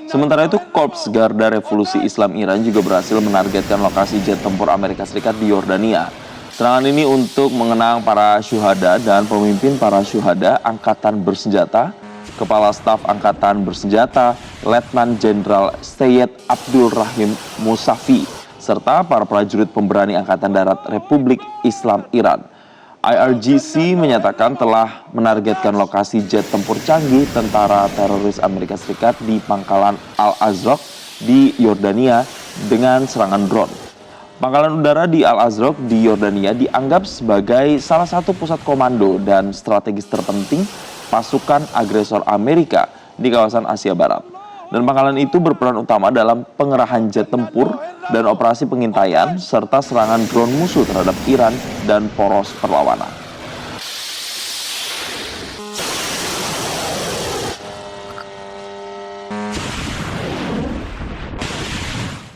Sementara itu, Korps Garda Revolusi Islam Iran juga berhasil menargetkan lokasi jet tempur Amerika Serikat di Yordania. Serangan ini untuk mengenang para syuhada dan pemimpin para syuhada Angkatan Bersenjata, Kepala Staf Angkatan Bersenjata, Letnan Jenderal Syed Abdul Rahim Musafi, serta para prajurit pemberani Angkatan Darat Republik Islam Iran. IRGC menyatakan telah menargetkan lokasi jet tempur canggih tentara teroris Amerika Serikat di pangkalan Al-Azraq di Yordania dengan serangan drone. Pangkalan udara di Al-Azraq di Yordania dianggap sebagai salah satu pusat komando dan strategis terpenting pasukan agresor Amerika di kawasan Asia Barat. Dan pangkalan itu berperan utama dalam pengerahan jet tempur dan operasi pengintaian serta serangan drone musuh terhadap Iran dan poros perlawanan.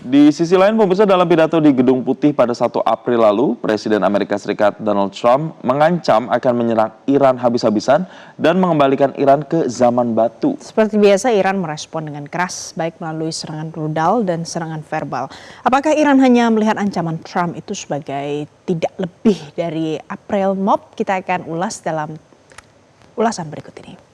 Di sisi lain, pemirsa, dalam pidato di Gedung Putih pada 1 April lalu, Presiden Amerika Serikat Donald Trump mengancam akan menyerang Iran habis-habisan dan mengembalikan Iran ke zaman batu. Seperti biasa, Iran merespon dengan keras, baik melalui serangan rudal dan serangan verbal. Apakah Iran hanya melihat ancaman Trump itu sebagai tidak lebih dari April Mop? Kita akan ulas dalam ulasan berikut ini.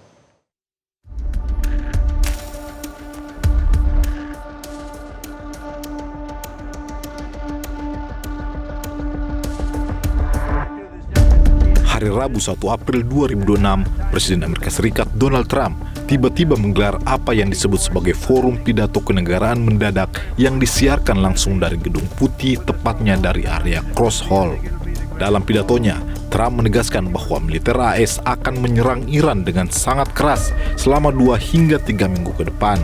Hari Rabu 1 April 2026, Presiden Amerika Serikat Donald Trump tiba-tiba menggelar apa yang disebut sebagai forum pidato kenegaraan mendadak yang disiarkan langsung dari Gedung Putih, tepatnya dari area Cross Hall. Dalam pidatonya, Trump menegaskan bahwa militer AS akan menyerang Iran dengan sangat keras selama 2 hingga 3 minggu ke depan.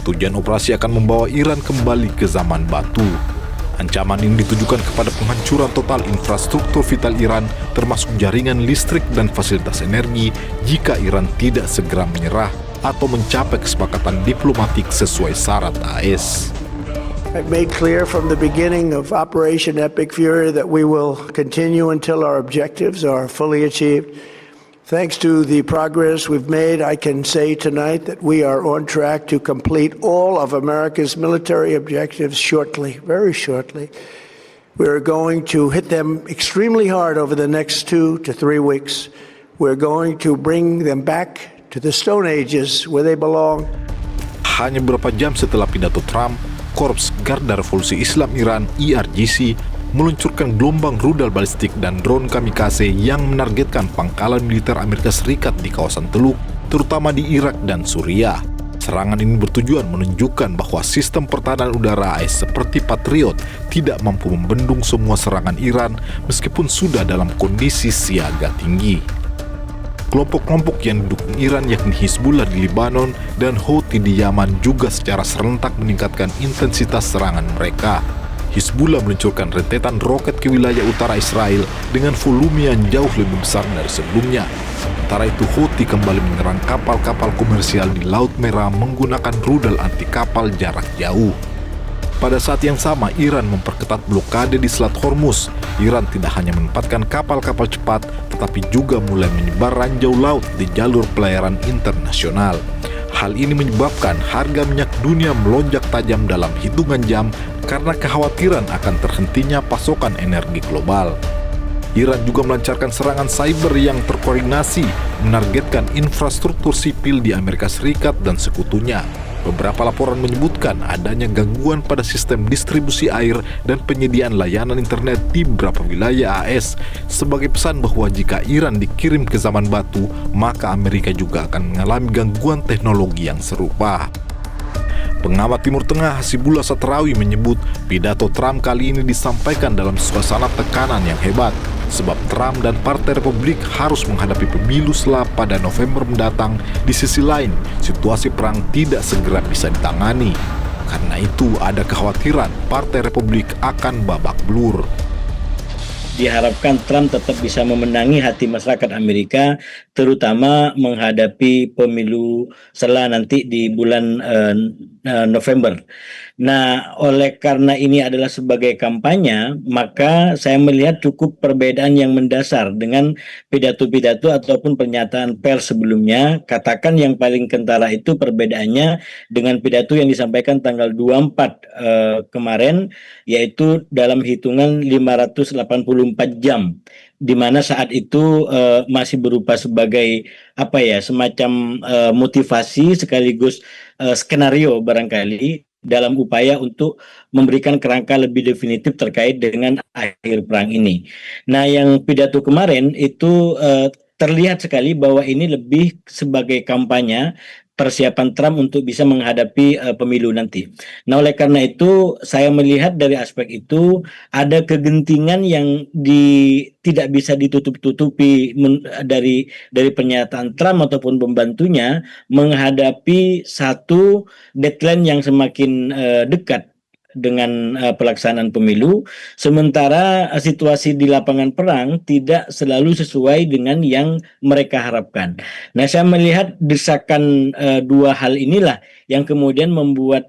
Tujuan operasi akan membawa Iran kembali ke zaman batu. Ancaman ini ditujukan kepada penghancuran total infrastruktur vital Iran, termasuk jaringan listrik dan fasilitas energi, jika Iran tidak segera menyerah atau mencapai kesepakatan diplomatik sesuai syarat AS. I made clear from the beginning of Operation Epic Fury that we will continue until our objectives are fully achieved. Thanks to the progress we've made, I can say tonight that we are on track to complete all of America's military objectives shortly, very shortly. We're going to hit them extremely hard over the next 2 to 3 weeks. We're going to bring them back to the Stone Ages where they belong. Hanya beberapa jam setelah pidato Trump, Korps Garda Revolusi Islam Iran (IRGC) meluncurkan gelombang rudal balistik dan drone kamikaze yang menargetkan pangkalan militer Amerika Serikat di kawasan Teluk, terutama di Irak dan Suriah. Serangan ini bertujuan menunjukkan bahwa sistem pertahanan udara AS seperti Patriot tidak mampu membendung semua serangan Iran meskipun sudah dalam kondisi siaga tinggi. Kelompok-kelompok yang didukung Iran yakni Hizbullah di Lebanon dan Houthi di Yaman juga secara serentak meningkatkan intensitas serangan mereka. Hizbullah meluncurkan rentetan roket ke wilayah utara Israel dengan volume yang jauh lebih besar dari sebelumnya. Sementara itu, Houthi kembali menyerang kapal-kapal komersial di Laut Merah menggunakan rudal anti kapal jarak jauh. Pada saat yang sama, Iran memperketat blokade di Selat Hormuz. Iran tidak hanya menempatkan kapal-kapal cepat, tetapi juga mulai menyebar ranjau laut di jalur pelayaran internasional. Hal ini menyebabkan harga minyak dunia melonjak tajam dalam hitungan jam karena kekhawatiran akan terhentinya pasokan energi global. Iran juga melancarkan serangan cyber yang terkoordinasi, menargetkan infrastruktur sipil di Amerika Serikat dan sekutunya. Beberapa laporan menyebutkan adanya gangguan pada sistem distribusi air dan penyediaan layanan internet di beberapa wilayah AS, sebagai pesan bahwa jika Iran dikirim ke zaman batu, maka Amerika juga akan mengalami gangguan teknologi yang serupa. Pengamat Timur Tengah Hasibullah Satrawi menyebut pidato Trump kali ini disampaikan dalam suasana tekanan yang hebat, sebab Trump dan Partai Republik harus menghadapi pemilu setelah pada November mendatang. Di sisi lain, situasi perang tidak segera bisa ditangani. Karena itu ada kekhawatiran Partai Republik akan babak belur. Diharapkan Trump tetap bisa memenangi hati masyarakat Amerika, terutama menghadapi pemilu setelah nanti di bulan November. Nah, oleh karena ini adalah sebagai kampanye, maka saya melihat cukup perbedaan yang mendasar dengan pidato-pidato ataupun pernyataan pers sebelumnya. Katakan yang paling kentara itu perbedaannya dengan pidato yang disampaikan tanggal 24 kemarin, yaitu dalam hitungan 584 jam, di mana saat itu masih berupa sebagai semacam motivasi sekaligus skenario barangkali dalam upaya untuk memberikan kerangka lebih definitif terkait dengan akhir perang ini. Nah, yang pidato kemarin itu terlihat sekali bahwa ini lebih sebagai kampanye persiapan Trump untuk bisa menghadapi pemilu nanti. Nah, oleh karena itu saya melihat dari aspek itu ada kegentingan yang tidak bisa ditutup-tutupi dari pernyataan Trump ataupun pembantunya menghadapi satu deadline yang semakin dekat dengan pelaksanaan pemilu, sementara situasi di lapangan perang tidak selalu sesuai dengan yang mereka harapkan. Nah, saya melihat desakan dua hal inilah yang kemudian membuat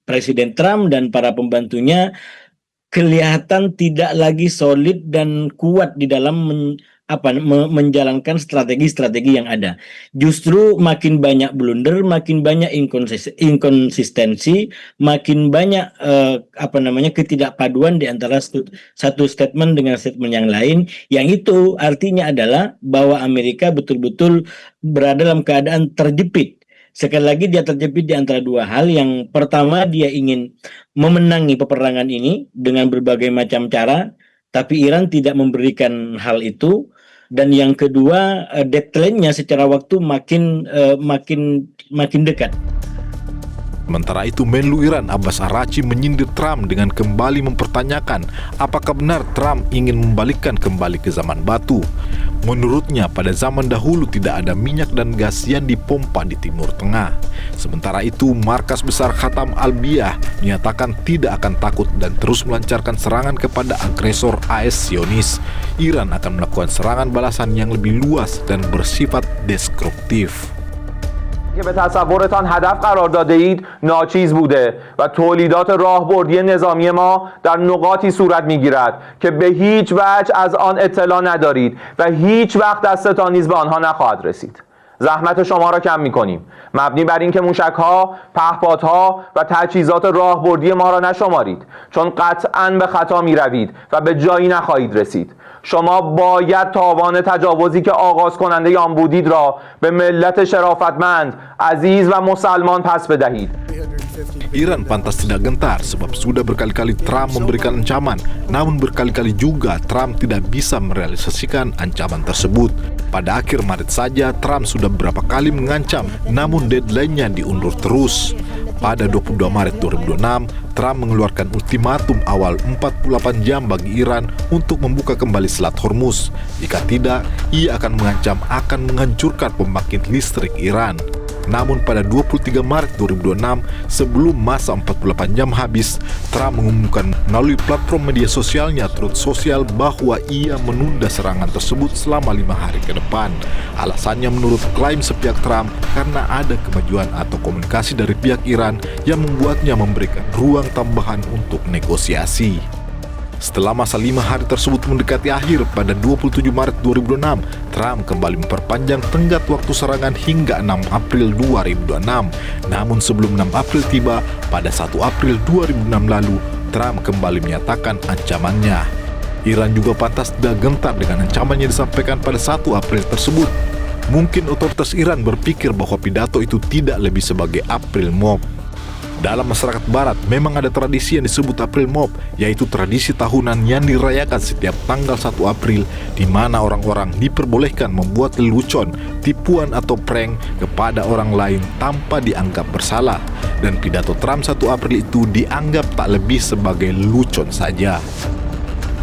Presiden Trump dan para pembantunya kelihatan tidak lagi solid dan kuat di dalam menjalankan strategi-strategi yang ada. Justru makin banyak blunder, makin banyak inkonsistensi, makin banyak ketidakpaduan di antara satu statement dengan statement yang lain, yang itu artinya adalah bahwa Amerika betul-betul berada dalam keadaan terjepit. Sekali lagi dia terjepit di antara dua hal. Yang pertama, dia ingin memenangi peperangan ini dengan berbagai macam cara, tapi Iran tidak memberikan hal itu. Dan yang kedua, deadline-nya secara waktu makin dekat. Sementara itu, Menlu Iran Abbas Araghchi menyindir Trump dengan kembali mempertanyakan apakah benar Trump ingin membalikkan kembali ke zaman batu. Menurutnya, pada zaman dahulu tidak ada minyak dan gas yang dipompa di Timur Tengah. Sementara itu, Markas Besar Khatam Al-Biyah menyatakan tidak akan takut dan terus melancarkan serangan kepada agresor AS Zionis. Iran akan melakukan serangan balasan yang lebih luas dan bersifat destruktif. که به تصورتان هدف قرار داده اید ناچیز بوده و تولیدات راهبردی نظامی ما در نقاطی صورت میگیرد که به هیچ وجه از آن اطلاع ندارید و هیچ وقت دستتان نیز به آنها نخواهد رسید. زحمت شما را کم می‌کنیم، مبنی بر اینکه موشک‌ها، پهپادها و تجهیزات راهبردی ما را نشمارید، چون قطعاً به خطا می‌روید و به جایی نخواهید رسید. شما باید تاوان تجاوزی که آغاز کننده آن بودید را به ملت شرافتمند، عزیز و مسلمان پس بدهید. Iran pantas tidak gentar sebab sudah berkali-kali Trump memberikan ancaman, namun berkali-kali juga Trump tidak bisa merealisasikan ancaman tersebut. Pada akhir Maret saja, Trump sudah beberapa kali mengancam, namun deadline-nya diundur terus. Pada 22 Maret 2006, Trump mengeluarkan ultimatum awal 48 jam bagi Iran untuk membuka kembali Selat Hormuz. Jika tidak, ia akan mengancam akan menghancurkan pembangkit listrik Iran. Namun pada 23 Maret 2026, sebelum masa 48 jam habis, Trump mengumumkan melalui platform media sosialnya Truth Social bahwa ia menunda serangan tersebut selama 5 hari ke depan. Alasannya menurut klaim sepihak Trump karena ada kemajuan atau komunikasi dari pihak Iran yang membuatnya memberikan ruang tambahan untuk negosiasi. Setelah masa 5 hari tersebut mendekati akhir, pada 27 Maret 2006, Trump kembali memperpanjang tenggat waktu serangan hingga 6 April 2026. Namun sebelum 6 April tiba, pada 1 April 2006 lalu, Trump kembali menyatakan ancamannya. Iran juga pantas tidak gentar dengan ancaman yang disampaikan pada 1 April tersebut. Mungkin otoritas Iran berpikir bahwa pidato itu tidak lebih sebagai April Mop. Dalam masyarakat barat, memang ada tradisi yang disebut April Mop, yaitu tradisi tahunan yang dirayakan setiap tanggal 1 April, di mana orang-orang diperbolehkan membuat lelucon, tipuan atau prank kepada orang lain tanpa dianggap bersalah. Dan pidato Trump 1 April itu dianggap tak lebih sebagai lelucon saja.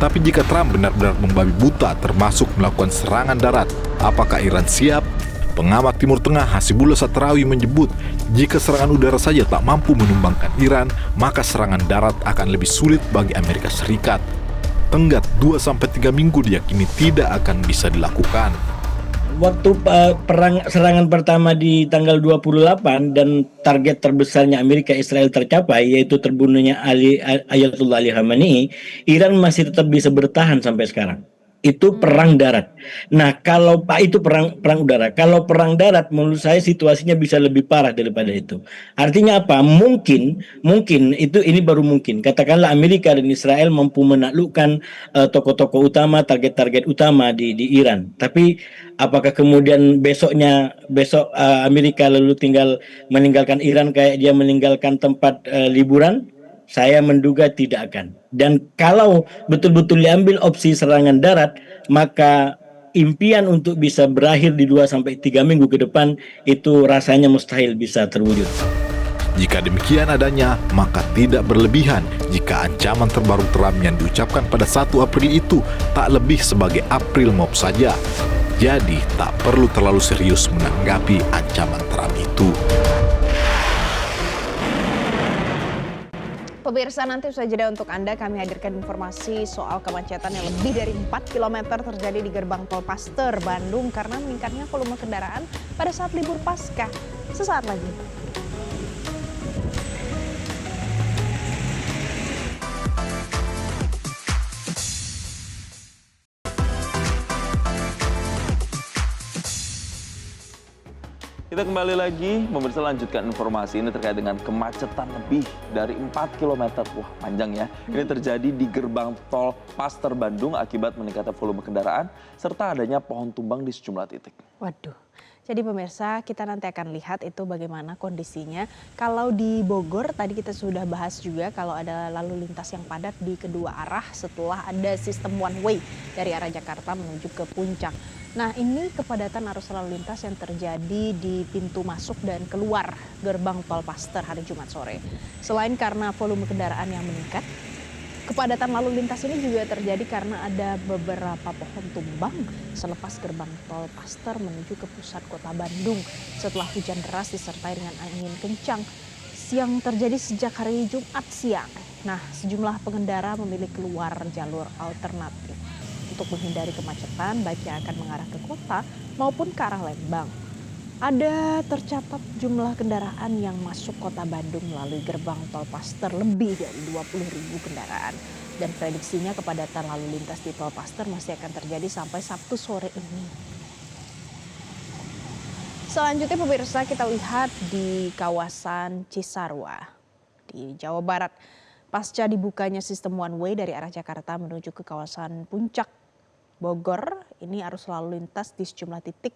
Tapi jika Trump benar-benar membabi buta termasuk melakukan serangan darat, apakah Iran siap? Pengamat Timur Tengah Hasibullah Satrawi menyebut, jika serangan udara saja tak mampu menumbangkan Iran, maka serangan darat akan lebih sulit bagi Amerika Serikat. Tenggat 2-3 minggu diyakini tidak akan bisa dilakukan. Waktu serangan pertama di tanggal 28 dan target terbesarnya Amerika Israel tercapai, yaitu terbunuhnya Ayatollah Ali Khamenei, Iran masih tetap bisa bertahan sampai sekarang. Itu perang darat. Nah, kalau itu perang udara. Kalau perang darat, menurut saya situasinya bisa lebih parah daripada itu. Artinya apa? Mungkin ini baru mungkin. Katakanlah Amerika dan Israel mampu menaklukkan tokoh-tokoh utama, target-target utama di Iran. Tapi apakah kemudian besok Amerika lalu tinggal meninggalkan Iran kayak dia meninggalkan tempat liburan? Saya menduga tidak akan. Dan kalau betul-betul diambil opsi serangan darat, maka impian untuk bisa berakhir di 2-3 minggu ke depan itu rasanya mustahil bisa terwujud. Jika demikian adanya, maka tidak berlebihan jika ancaman terbaru Trump yang diucapkan pada 1 April itu tak lebih sebagai April Mop saja. Jadi tak perlu terlalu serius menanggapi ancaman Trump itu. Pemirsa, nanti usai jeda untuk Anda kami hadirkan informasi soal kemacetan yang lebih dari 4 km terjadi di gerbang tol Paster, Bandung karena meningkatnya volume kendaraan pada saat libur Paskah. Sesaat lagi. Kita kembali lagi, pemirsa lanjutkan informasi ini terkait dengan kemacetan lebih dari 4 km. Wah, panjang ya. Ini terjadi di gerbang tol Paster Bandung akibat meningkatnya volume kendaraan serta adanya pohon tumbang di sejumlah titik. Waduh. Jadi pemirsa, kita nanti akan lihat itu bagaimana kondisinya. Kalau di Bogor, tadi kita sudah bahas juga kalau ada lalu lintas yang padat di kedua arah setelah ada sistem one way dari arah Jakarta menuju ke Puncak. Nah, ini kepadatan arus lalu lintas yang terjadi di pintu masuk dan keluar gerbang tol Paster hari Jumat sore. Selain karena volume kendaraan yang meningkat, kepadatan lalu lintas ini juga terjadi karena ada beberapa pohon tumbang selepas gerbang tol Paster menuju ke pusat kota Bandung setelah hujan deras disertai dengan angin kencang yang terjadi sejak hari Jumat siang. Nah, sejumlah pengendara memilih keluar jalur alternatif untuk menghindari kemacetan baik yang akan mengarah ke kota maupun ke arah Lembang. Ada tercatat jumlah kendaraan yang masuk kota Bandung melalui gerbang tol Paster lebih dari 20.000 kendaraan. Dan prediksinya kepadatan lalu lintas di tol Paster masih akan terjadi sampai Sabtu sore ini. Selanjutnya pemirsa, kita lihat di kawasan Cisarua di Jawa Barat. Pasca dibukanya sistem one way dari arah Jakarta menuju ke kawasan Puncak Bogor, ini arus lalu lintas di sejumlah titik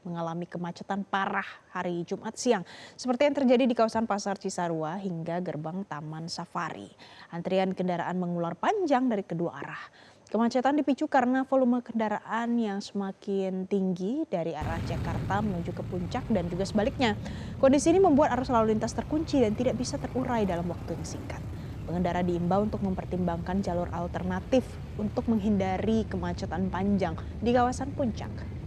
mengalami kemacetan parah hari Jumat siang. Seperti yang terjadi di kawasan Pasar Cisarua hingga gerbang Taman Safari. Antrian kendaraan mengular panjang dari kedua arah. Kemacetan dipicu karena volume kendaraan yang semakin tinggi dari arah Jakarta menuju ke Puncak dan juga sebaliknya. Kondisi ini membuat arus lalu lintas terkunci dan tidak bisa terurai dalam waktu yang singkat. Pengendara diimbau untuk mempertimbangkan jalur alternatif untuk menghindari kemacetan panjang di kawasan Puncak.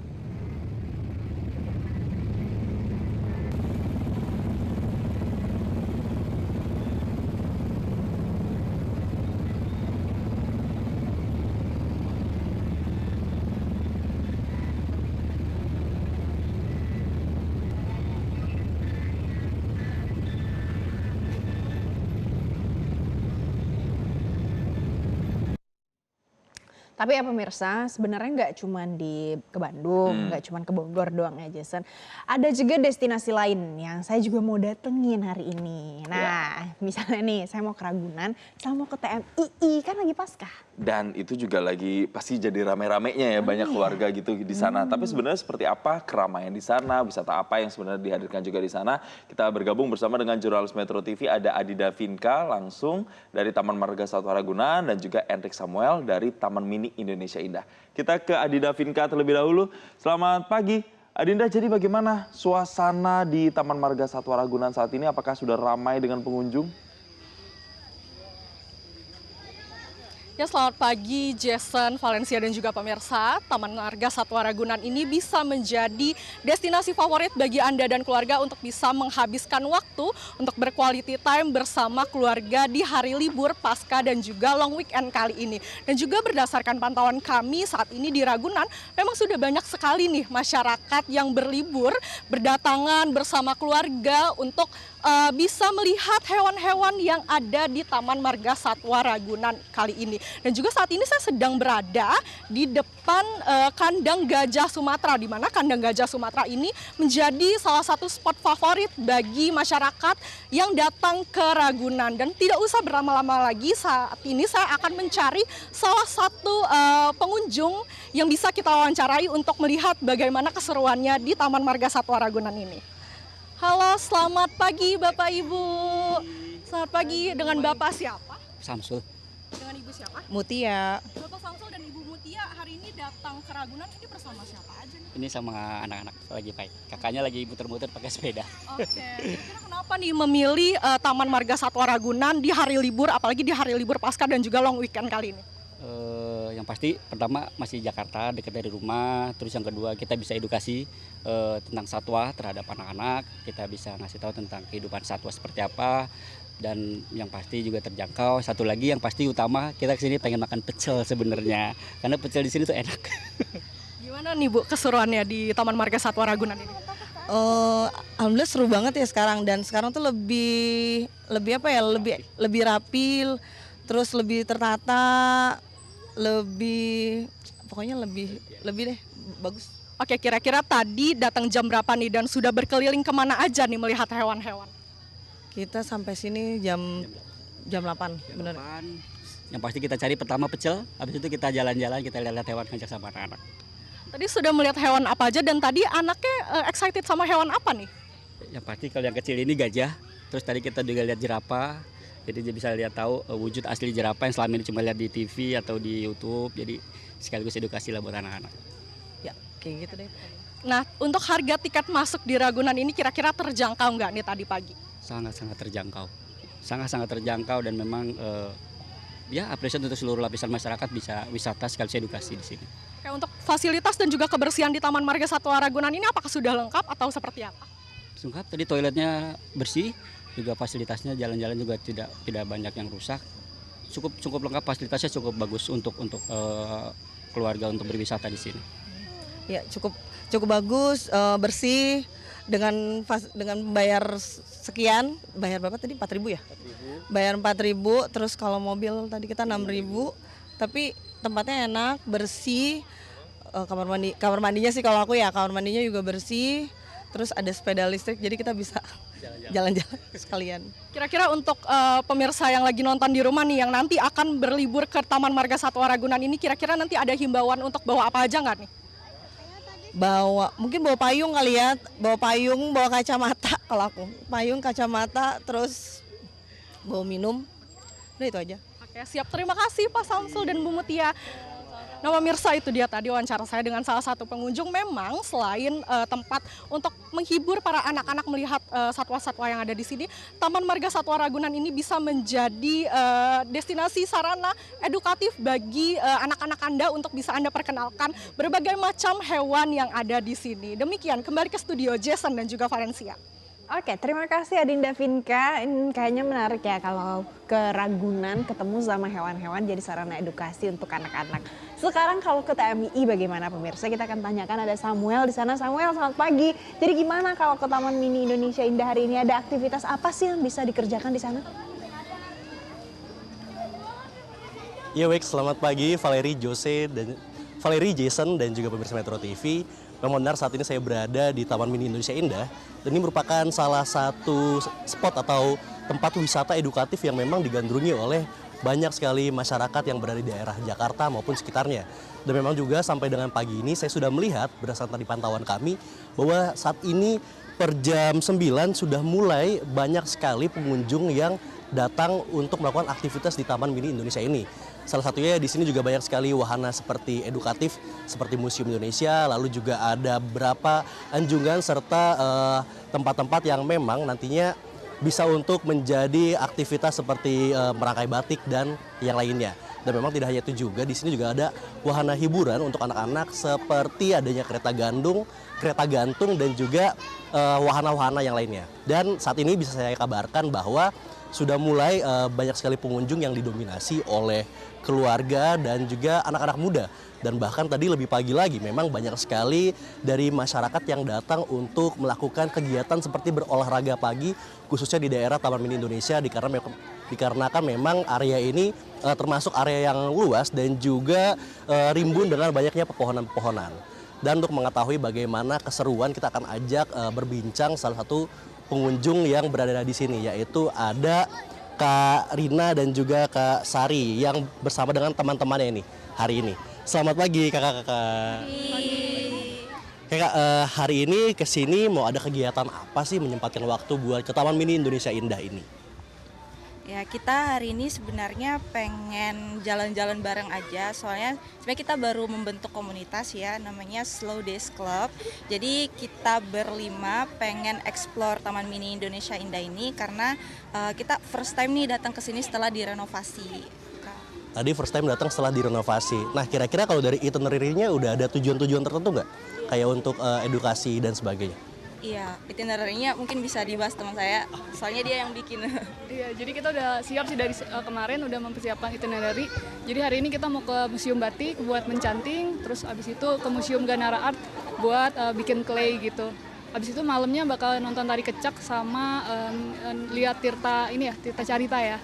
Tapi ya pemirsa, sebenarnya nggak cuma ke Bandung, nggak cuma ke Bogor doang ya Jason. Ada juga destinasi lain yang saya juga mau datengin hari ini. Nah, misalnya nih saya mau ke Ragunan, saya mau ke TMII, kan lagi Paskah. Dan itu juga lagi pasti jadi rame-ramenya ya, banyak keluarga gitu di sana. Tapi sebenarnya seperti apa keramaian di sana, wisata apa yang sebenarnya dihadirkan juga di sana. Kita bergabung bersama dengan jurnalis Metro TV, ada Adinda Vinka langsung dari Taman Marga Satwa Ragunan dan juga Enrik Samuel dari Taman Mini Indonesia Indah. Kita ke Adinda Vinka terlebih dahulu. Selamat pagi. Adinda, jadi bagaimana suasana di Taman Marga Satwa Ragunan saat ini? Apakah sudah ramai dengan pengunjung? Ya, selamat pagi Jason, Valencia dan juga pemirsa. Taman Marga Satwa Ragunan ini bisa menjadi destinasi favorit bagi Anda dan keluarga untuk bisa menghabiskan waktu untuk berquality time bersama keluarga di hari libur Paskah dan juga long weekend kali ini. Dan juga berdasarkan pantauan kami saat ini di Ragunan, memang sudah banyak sekali nih masyarakat yang berlibur, berdatangan bersama keluarga untuk bisa melihat hewan-hewan yang ada di Taman Marga Satwa Ragunan kali ini. Dan juga saat ini saya sedang berada di depan kandang gajah Sumatera, di mana kandang gajah Sumatera ini menjadi salah satu spot favorit bagi masyarakat yang datang ke Ragunan. Dan tidak usah berlama-lama lagi, saat ini saya akan mencari salah satu pengunjung yang bisa kita wawancarai untuk melihat bagaimana keseruannya di Taman Marga Satwa Ragunan ini. Halo, selamat pagi Bapak Ibu. Selamat pagi, dengan Bapak siapa? Samsul. Dengan Ibu siapa? Mutia. Bapak Samsul dan Ibu Mutia hari ini datang ke Ragunan ini bersama siapa aja nih? Ini sama anak-anak lagi baik. Kakaknya lagi muter-muter pakai sepeda. Oke, kira-kira kenapa nih memilih Taman Marga Satwa Ragunan di hari libur, apalagi di hari libur Paskah dan juga long weekend kali ini? Yang pasti pertama masih Jakarta, dekat dari rumah. Terus yang kedua kita bisa edukasi tentang satwa terhadap anak-anak. Kita bisa ngasih tahu tentang kehidupan satwa seperti apa. Dan yang pasti juga terjangkau. Satu lagi yang pasti utama, kita kesini pengen makan pecel sebenarnya. Karena pecel di sini tuh enak. Gimana nih Bu keseruannya di Taman Marga Satwa Ragunan ini? Alhamdulillah seru banget ya sekarang, dan sekarang tuh lebih apa ya, lebih rapi, terus lebih tertata, pokoknya lebih deh bagus. Oke, kira-kira tadi datang jam berapa nih dan sudah berkeliling kemana aja nih melihat hewan-hewan? Kita sampai sini jam 8, benar. Yang pasti kita cari pertama pecel, habis itu kita jalan-jalan, kita lihat hewan ngajak sama anak-anak. Tadi sudah melihat hewan apa aja dan tadi anaknya excited sama hewan apa nih? Yang pasti kalau yang kecil ini gajah, terus tadi kita juga lihat jerapah, jadi dia bisa lihat tahu wujud asli jerapah yang selama ini cuma lihat di TV atau di YouTube, jadi sekaligus edukasi lah buat anak-anak. Ya, kayak gitu deh. Nah, untuk harga tiket masuk di Ragunan ini kira-kira terjangkau nggak nih tadi pagi? Sangat-sangat terjangkau, sangat-sangat terjangkau, dan memang ya apresiasi untuk seluruh lapisan masyarakat bisa wisata sekaligus edukasi di sini. Kayak untuk fasilitas dan juga kebersihan di Taman Marga Satwa Ragunan ini apakah sudah lengkap atau seperti apa? Lengkap, tadi toiletnya bersih, juga fasilitasnya jalan-jalan juga tidak banyak yang rusak. Cukup lengkap, fasilitasnya cukup bagus untuk keluarga untuk berwisata di sini. Ya, cukup bagus, bersih, dengan bayar sekian, bayar berapa tadi? 4.000 ya? 4.000. Bayar 4.000, terus kalau mobil tadi kita 6.000, tapi tempatnya enak, bersih, kamar mandinya sih kalau aku ya, kamar mandinya juga bersih, terus ada sepeda listrik, jadi kita bisa jalan-jalan sekalian. Kira-kira untuk pemirsa yang lagi nonton di rumah nih, yang nanti akan berlibur ke Taman Marga Satwa Ragunan ini, kira-kira nanti ada himbauan untuk bawa apa aja nggak nih? Mungkin bawa payung kali ya, bawa kacamata kalau aku, payung, kacamata, terus bawa minum, udah itu aja. Oke, siap, terima kasih Pak Samsul dan Bu Mutia. Nah pemirsa, itu dia tadi wawancara saya dengan salah satu pengunjung. Memang selain tempat untuk menghibur para anak-anak melihat satwa-satwa yang ada di sini, Taman Marga Satwa Ragunan ini bisa menjadi destinasi sarana edukatif bagi anak-anak Anda untuk bisa Anda perkenalkan berbagai macam hewan yang ada di sini. Demikian, kembali ke studio Jason dan juga Valencia. Oke, terima kasih Adinda Vinka. Ini kayaknya menarik ya kalau ke Ragunan ketemu sama hewan-hewan jadi sarana edukasi untuk anak-anak. Sekarang kalau ke TMI bagaimana pemirsa? Kita akan tanyakan, ada Samuel di sana. Samuel, selamat pagi. Jadi gimana kalau ke Taman Mini Indonesia Indah hari ini? Ada aktivitas apa sih yang bisa dikerjakan di sana? Ya baik, selamat pagi Valerie, Jason dan juga pemirsa Metro TV. Memang benar saat ini saya berada di Taman Mini Indonesia Indah, dan ini merupakan salah satu spot atau tempat wisata edukatif yang memang digandrungi oleh banyak sekali masyarakat yang berada di daerah Jakarta maupun sekitarnya. Dan memang juga sampai dengan pagi ini saya sudah melihat berdasarkan tadi pantauan kami bahwa saat ini per jam 9 sudah mulai banyak sekali pengunjung yang datang untuk melakukan aktivitas di Taman Mini Indonesia ini. Salah satunya di sini juga banyak sekali wahana seperti edukatif, seperti Museum Indonesia, lalu juga ada beberapa anjungan serta tempat-tempat yang memang nantinya bisa untuk menjadi aktivitas seperti merangkai batik dan yang lainnya. Dan memang tidak hanya itu juga, di sini juga ada wahana hiburan untuk anak-anak seperti adanya kereta gantung dan juga wahana-wahana yang lainnya. Dan saat ini bisa saya kabarkan bahwa sudah mulai banyak sekali pengunjung yang didominasi oleh keluarga dan juga anak-anak muda. Dan bahkan tadi lebih pagi lagi memang banyak sekali dari masyarakat yang datang untuk melakukan kegiatan seperti berolahraga pagi, khususnya di daerah Taman Mini Indonesia, dikarenakan memang area ini termasuk area yang luas dan juga rimbun dengan banyaknya pepohonan-pepohonan. Dan untuk mengetahui bagaimana keseruan, kita akan ajak berbincang salah satu pengunjung yang berada di sini, yaitu ada Kak Rina dan juga Kak Sari yang bersama dengan teman-temannya ini hari ini. Selamat pagi kakak-kakak. Kakak, hari ini kesini mau ada kegiatan apa sih, menyempatkan waktu buat ke Taman Mini Indonesia Indah ini? Ya, kita hari ini sebenarnya pengen jalan-jalan bareng aja, soalnya sebenarnya kita baru membentuk komunitas ya, namanya Slow Days Club. Jadi kita berlima pengen explore Taman Mini Indonesia Indah ini karena kita first time nih datang ke sini setelah direnovasi. Tadi first time datang setelah direnovasi. Nah, kira-kira kalau dari itinerary-nya udah ada tujuan-tujuan tertentu nggak? Kayak untuk edukasi dan sebagainya? Iya, itinerary-nya mungkin bisa dibahas teman saya, soalnya dia yang bikin. Iya, jadi kita udah siap sih dari kemarin udah mempersiapkan itinerary. Jadi hari ini kita mau ke Museum Batik buat mencanting, terus abis itu ke Museum Ganara Art buat bikin clay gitu. Abis itu malamnya bakal nonton tari kecak sama lihat Tirta Carita ya.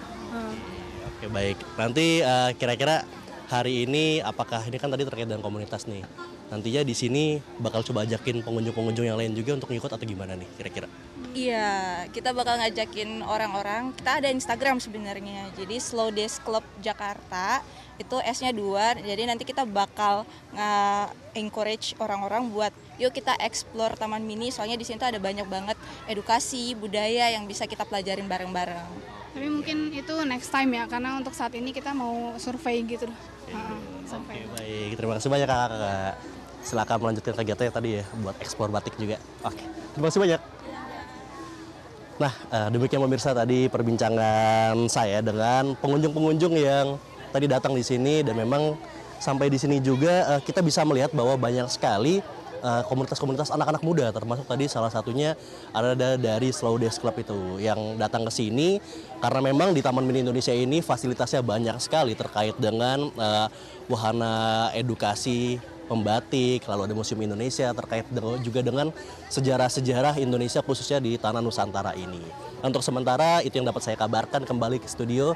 Oke, baik. Nanti kira-kira hari ini apakah ini kan tadi terkait dengan komunitas nih. Nantinya di sini bakal coba ajakin pengunjung-pengunjung yang lain juga untuk ngikut atau gimana nih kira-kira? Iya, kita bakal ngajakin orang-orang. Kita ada Instagram sebenarnya. Jadi Slow Days Club Jakarta itu S-nya 2. Jadi nanti kita bakal encourage orang-orang buat yuk kita explore Taman Mini. Soalnya di sini tuh ada banyak banget edukasi, budaya yang bisa kita pelajarin bareng-bareng. Tapi mungkin itu next time ya, karena untuk saat ini kita mau survei gitu. Oke, baik. Terima kasih banyak kakak. Silakan melanjutkan kegiatannya tadi ya, buat eksplor batik juga. Oke, terima kasih banyak. Nah, demikian pemirsa tadi perbincangan saya dengan pengunjung-pengunjung yang tadi datang di sini, dan memang sampai di sini juga kita bisa melihat bahwa banyak sekali komunitas-komunitas anak-anak muda, termasuk tadi salah satunya ada dari Slow Days Club itu yang datang ke sini karena memang di Taman Mini Indonesia ini fasilitasnya banyak sekali terkait dengan wahana edukasi pembatik, lalu ada Museum Indonesia terkait juga dengan sejarah-sejarah Indonesia khususnya di tanah Nusantara ini. Untuk sementara itu yang dapat saya kabarkan, kembali ke studio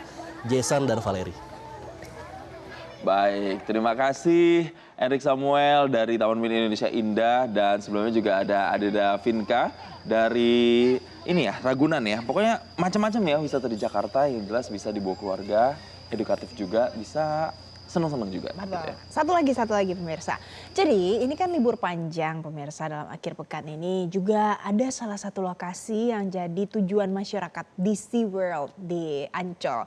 Jason dan Valerie. Baik, terima kasih Erik Samuel dari Taman Mini Indonesia Indah, dan sebelumnya juga ada Adeda Vinka dari Ragunan ya. Pokoknya macam-macam ya wisata di Jakarta, yang jelas bisa dibawa keluarga, edukatif juga, bisa senang-senang juga. Gitu ya. Satu lagi pemirsa. Jadi ini kan libur panjang pemirsa, dalam akhir pekan ini juga ada salah satu lokasi yang jadi tujuan masyarakat di SeaWorld di Ancol.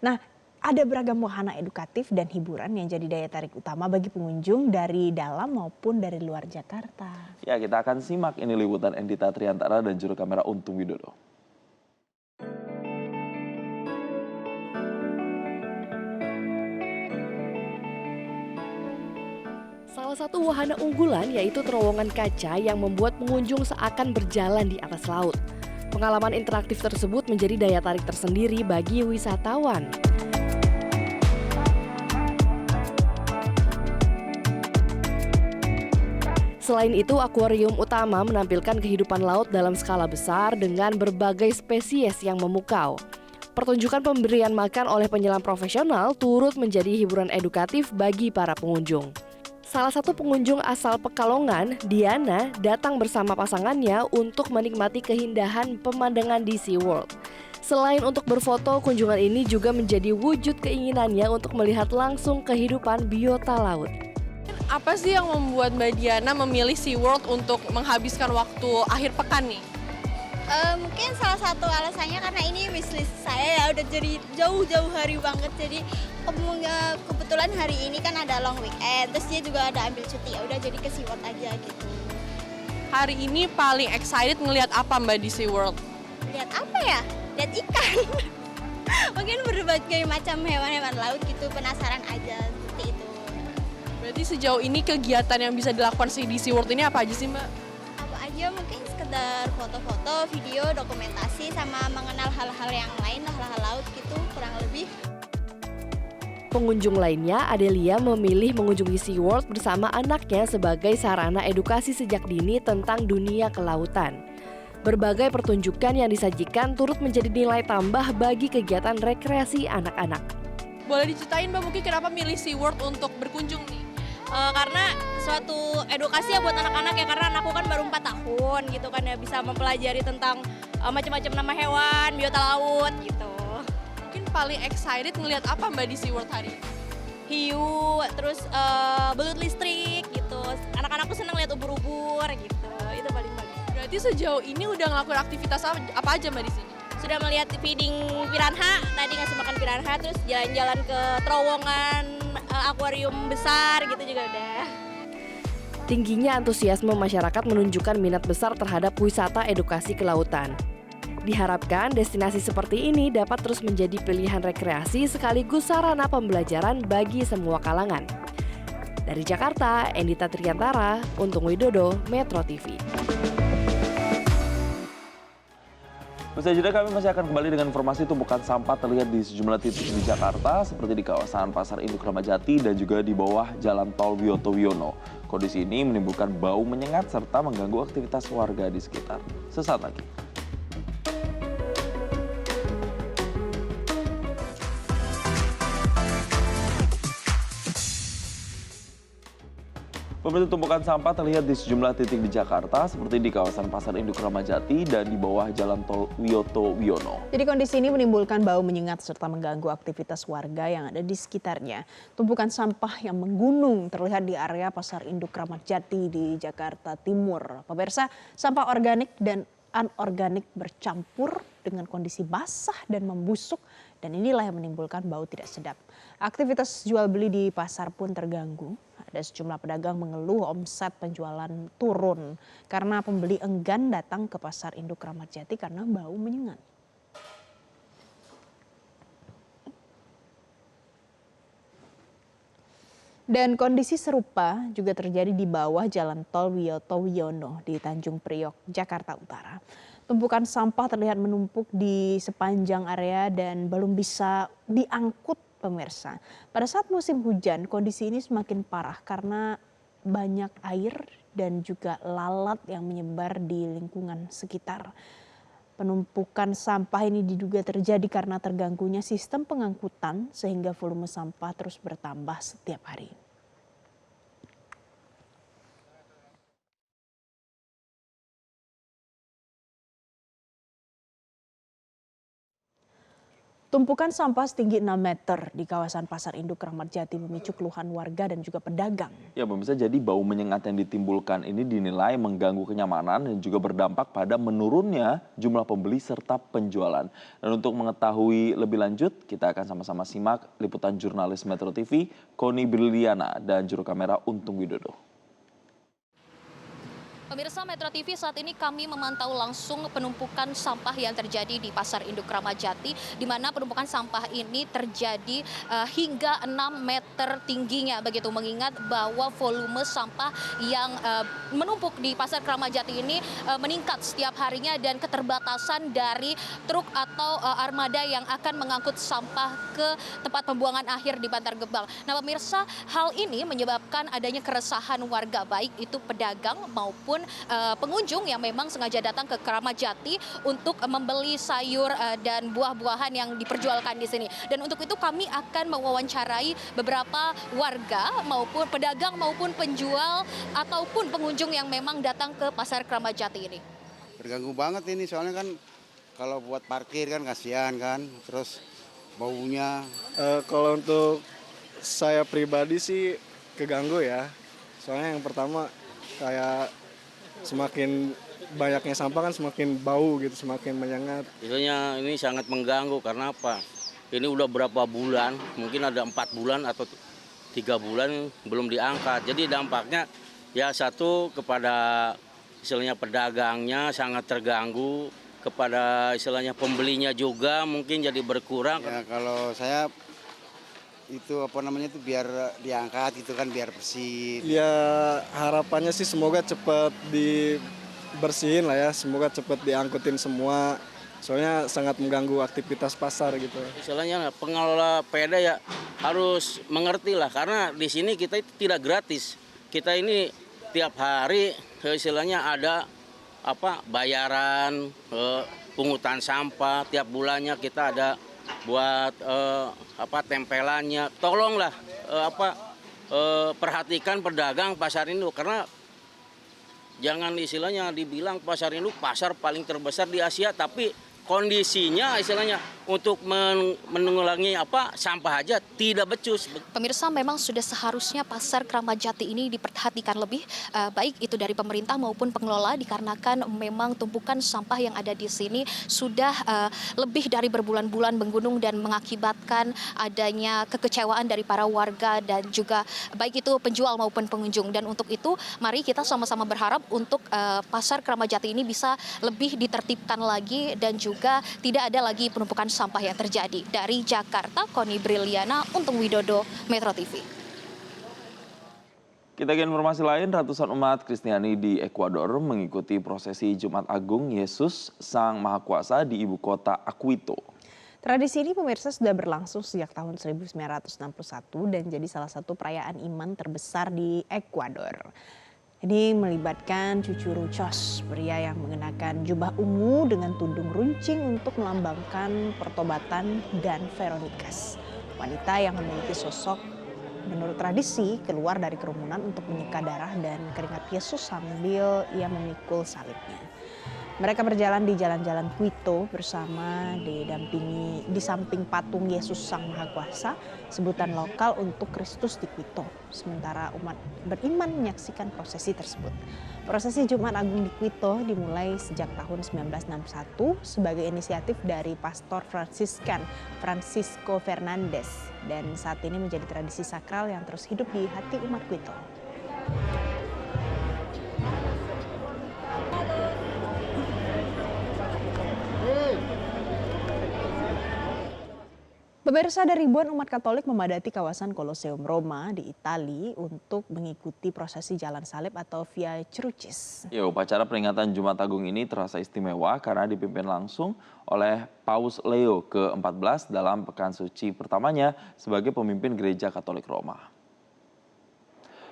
Nah, ada beragam wahana edukatif dan hiburan yang jadi daya tarik utama bagi pengunjung dari dalam maupun dari luar Jakarta. Ya, kita akan simak ini liputan Endita Triantara dan juru kamera Untung Widodo. Salah satu wahana unggulan yaitu terowongan kaca yang membuat pengunjung seakan berjalan di atas laut. Pengalaman interaktif tersebut menjadi daya tarik tersendiri bagi wisatawan. Selain itu, akuarium utama menampilkan kehidupan laut dalam skala besar dengan berbagai spesies yang memukau. Pertunjukan pemberian makan oleh penyelam profesional turut menjadi hiburan edukatif bagi para pengunjung. Salah satu pengunjung asal Pekalongan, Diana, datang bersama pasangannya untuk menikmati keindahan pemandangan di SeaWorld. Selain untuk berfoto, kunjungan ini juga menjadi wujud keinginannya untuk melihat langsung kehidupan biota laut. Apa sih yang membuat Mbak Diana memilih SeaWorld untuk menghabiskan waktu akhir pekan nih? Mungkin salah satu alasannya karena ini wishlist saya ya, udah jadi jauh-jauh hari banget. Jadi kebetulan hari ini kan ada long weekend, terus dia juga ada ambil cuti, ya udah jadi ke SeaWorld aja gitu. Hari ini paling excited ngelihat apa Mbak di SeaWorld? Lihat apa ya? Lihat ikan. Mungkin berbagai macam hewan-hewan laut gitu, penasaran aja seperti itu. Berarti sejauh ini kegiatan yang bisa dilakukan di SeaWorld ini apa aja sih Mbak? Apa aja, mungkin sekedar foto-foto, video, dokumentasi, sama mengenal hal-hal yang lain, hal-hal laut gitu kurang lebih. Pengunjung lainnya, Adelia, memilih mengunjungi SeaWorld bersama anaknya sebagai sarana edukasi sejak dini tentang dunia kelautan. Berbagai pertunjukan yang disajikan turut menjadi nilai tambah bagi kegiatan rekreasi anak-anak. Boleh diceritain Mbak mungkin kenapa milih SeaWorld untuk berkunjung nih? Karena suatu edukasi ya buat anak-anak ya, karena anakku kan baru 4 tahun gitu kan ya, bisa mempelajari tentang macam-macam nama hewan, biota laut gitu. Mungkin paling excited ngelihat apa Mbak di SeaWorld hari ini? Hiu, terus belut listrik gitu. Anak-anakku senang lihat ubur-ubur gitu, itu paling bagus. Berarti sejauh ini udah ngelakuin aktivitas apa aja Mbak di sini? sudah melihat feeding piranha, tadi ngasih makan piranha, terus jalan-jalan ke terowongan akuarium besar gitu juga udah. Tingginya antusiasme masyarakat menunjukkan minat besar terhadap wisata edukasi kelautan. Diharapkan destinasi seperti ini dapat terus menjadi pilihan rekreasi sekaligus sarana pembelajaran bagi semua kalangan. Dari Jakarta, Endita Triantara, Untung Widodo, Metro TV. Usai jeda kami masih akan kembali dengan informasi tumpukan sampah terlihat di sejumlah titik di Jakarta seperti di kawasan Pasar Induk Ramadjati dan juga di bawah Jalan Tol Wiyoto Wiono. Kondisi ini menimbulkan bau menyengat serta mengganggu aktivitas warga di sekitar. Sesaat lagi. Pemirsa, tumpukan sampah terlihat di sejumlah titik di Jakarta seperti di kawasan Pasar Induk Ramadjati dan di bawah Jalan Tol Wiyoto Wiono. Jadi kondisi ini menimbulkan bau menyengat serta mengganggu aktivitas warga yang ada di sekitarnya. Tumpukan sampah yang menggunung terlihat di area Pasar Induk Ramadjati di Jakarta Timur. Pemirsa, sampah organik dan anorganik bercampur dengan kondisi basah dan membusuk, dan inilah yang menimbulkan bau tidak sedap. Aktivitas jual beli di pasar pun terganggu. Ada sejumlah pedagang mengeluh omset penjualan turun karena pembeli enggan datang ke Pasar Induk Ramadjati karena bau menyengat. Dan kondisi serupa juga terjadi di bawah Jalan Tol Wiyoto Wiono di Tanjung Priok, Jakarta Utara. Tumpukan sampah terlihat menumpuk di sepanjang area dan belum bisa diangkut, pemirsa. Pada saat musim hujan, kondisi ini semakin parah karena banyak air dan juga lalat yang menyebar di lingkungan sekitar. Penumpukan sampah ini diduga terjadi karena terganggunya sistem pengangkutan sehingga volume sampah terus bertambah setiap hari. Tumpukan sampah setinggi 6 meter di kawasan Pasar Induk Ramadjati memicu keluhan warga dan juga pedagang. Ya pemirsa, jadi bau menyengat yang ditimbulkan ini dinilai mengganggu kenyamanan dan juga berdampak pada menurunnya jumlah pembeli serta penjualan. Dan untuk mengetahui lebih lanjut, kita akan sama-sama simak liputan jurnalis Metro TV, Koni Briliana dan juru kamera Untung Widodo. Pemirsa Metro TV, saat ini kami memantau langsung penumpukan sampah yang terjadi di Pasar Induk Ramadjati, di mana penumpukan sampah ini terjadi hingga 6 meter tingginya, begitu mengingat bahwa volume sampah yang menumpuk di Pasar Ramadjati ini meningkat setiap harinya dan keterbatasan dari truk atau armada yang akan mengangkut sampah ke tempat pembuangan akhir di Bantar Gebang. Nah pemirsa, hal ini menyebabkan adanya keresahan warga, baik itu pedagang maupun pengunjung yang memang sengaja datang ke Ramadjati untuk membeli sayur dan buah-buahan yang diperjualkan di sini. Dan untuk itu kami akan mewawancarai beberapa warga maupun pedagang maupun penjual ataupun pengunjung yang memang datang ke Pasar Ramadjati ini. Terganggu banget ini, soalnya kan kalau buat parkir kan kasihan kan, terus baunya. Kalau untuk saya pribadi sih keganggu ya, soalnya yang pertama kayak semakin banyaknya sampah kan semakin bau gitu, semakin menyengat. Biasanya ini sangat mengganggu karena apa? Ini udah berapa bulan, mungkin ada 4 bulan atau 3 bulan belum diangkat. Jadi dampaknya ya satu kepada istilahnya pedagangnya sangat terganggu, kepada istilahnya pembelinya juga mungkin jadi berkurang. Ya kalau saya itu itu biar diangkat gitu kan, biar bersih. Ya harapannya sih semoga cepat dibersihin lah ya, semoga cepat diangkutin semua. Soalnya sangat mengganggu aktivitas pasar gitu. Istilahnya pengelola peda ya harus mengerti lah, karena di sini kita itu tidak gratis. Kita ini tiap hari istilahnya ada bayaran pungutan sampah, tiap bulannya kita ada buat tempelannya. Tolonglah perhatikan pedagang pasar induk, karena jangan istilahnya dibilang pasar induk pasar paling terbesar di Asia, tapi kondisinya istilahnya untuk mengulangi sampah aja tidak becus. Pemirsa, memang sudah seharusnya pasar Kramat Jati ini diperhatikan lebih baik itu dari pemerintah maupun pengelola, dikarenakan memang tumpukan sampah yang ada di sini sudah lebih dari berbulan-bulan menggunung dan mengakibatkan adanya kekecewaan dari para warga dan juga baik itu penjual maupun pengunjung. Dan untuk itu mari kita sama-sama berharap untuk pasar Kramat Jati ini bisa lebih ditertibkan lagi dan juga tidak ada lagi penumpukan sampah yang terjadi. Dari Jakarta, Koni Briliana, Untung Widodo, Metro TV. Kita ke informasi lain, ratusan umat Kristiani di Ekuador mengikuti prosesi Jumat Agung Yesus Sang Maha Kuasa di ibu kota Quito. Tradisi ini pemirsa sudah berlangsung sejak tahun 1961 dan jadi salah satu perayaan iman terbesar di Ekuador. Ini melibatkan cucu Ruchos, pria yang mengenakan jubah ungu dengan tudung runcing untuk melambangkan pertobatan, dan Veronikas, wanita yang memiliki sosok menurut tradisi keluar dari kerumunan untuk menyeka darah dan keringat Yesus sambil ia memikul salibnya. Mereka berjalan di jalan-jalan Quito bersama di samping patung Yesus Sang Maha Kuasa, sebutan lokal untuk Kristus di Quito. Sementara umat beriman menyaksikan prosesi tersebut. Prosesi Jumat Agung di Quito dimulai sejak tahun 1961 sebagai inisiatif dari Pastor Fransiskan Francisco Fernandez dan saat ini menjadi tradisi sakral yang terus hidup di hati umat Quito. Pemirsa, ada ribuan umat Katolik memadati kawasan Colosseum Roma di Italia untuk mengikuti prosesi jalan salib atau Via Crucis. Ya, upacara peringatan Jumat Agung ini terasa istimewa karena dipimpin langsung oleh Paus Leo ke-14 dalam pekan suci pertamanya sebagai pemimpin Gereja Katolik Roma.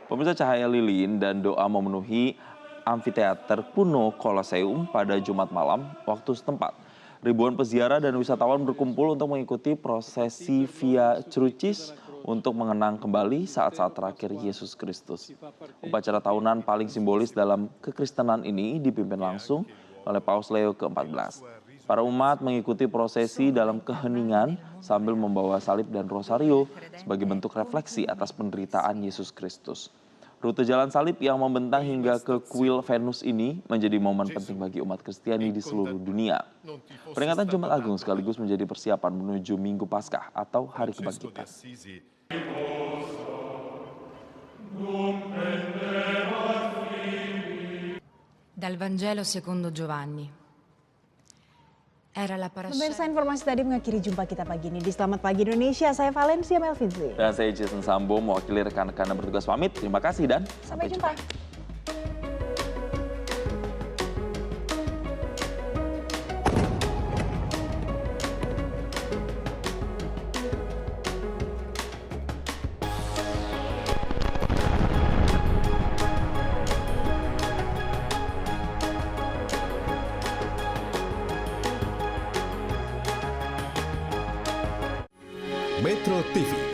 Pemirsa, cahaya lilin dan doa memenuhi amfiteater kuno Colosseum pada Jumat malam waktu setempat. Ribuan peziarah dan wisatawan berkumpul untuk mengikuti prosesi Via Crucis untuk mengenang kembali saat-saat terakhir Yesus Kristus. Upacara tahunan paling simbolis dalam kekristenan ini dipimpin langsung oleh Paus Leo ke-14. Para umat mengikuti prosesi dalam keheningan sambil membawa salib dan rosario sebagai bentuk refleksi atas penderitaan Yesus Kristus. Rute jalan salib yang membentang hingga ke kuil Venus ini menjadi momen penting bagi umat Kristiani di seluruh dunia. Peringatan Jumat Agung sekaligus menjadi persiapan menuju Minggu Paskah atau Hari Kebangkitan. Dal Vangelo secondo Giovanni. Pemirsa, informasi tadi mengakhiri jumpa kita pagi ini di Selamat Pagi Indonesia. Saya Valencia Melvinzi. Dan saya Jason Sambo mewakili rekan-rekan yang bertugas pamit. Terima kasih dan sampai jumpa. Metro TV.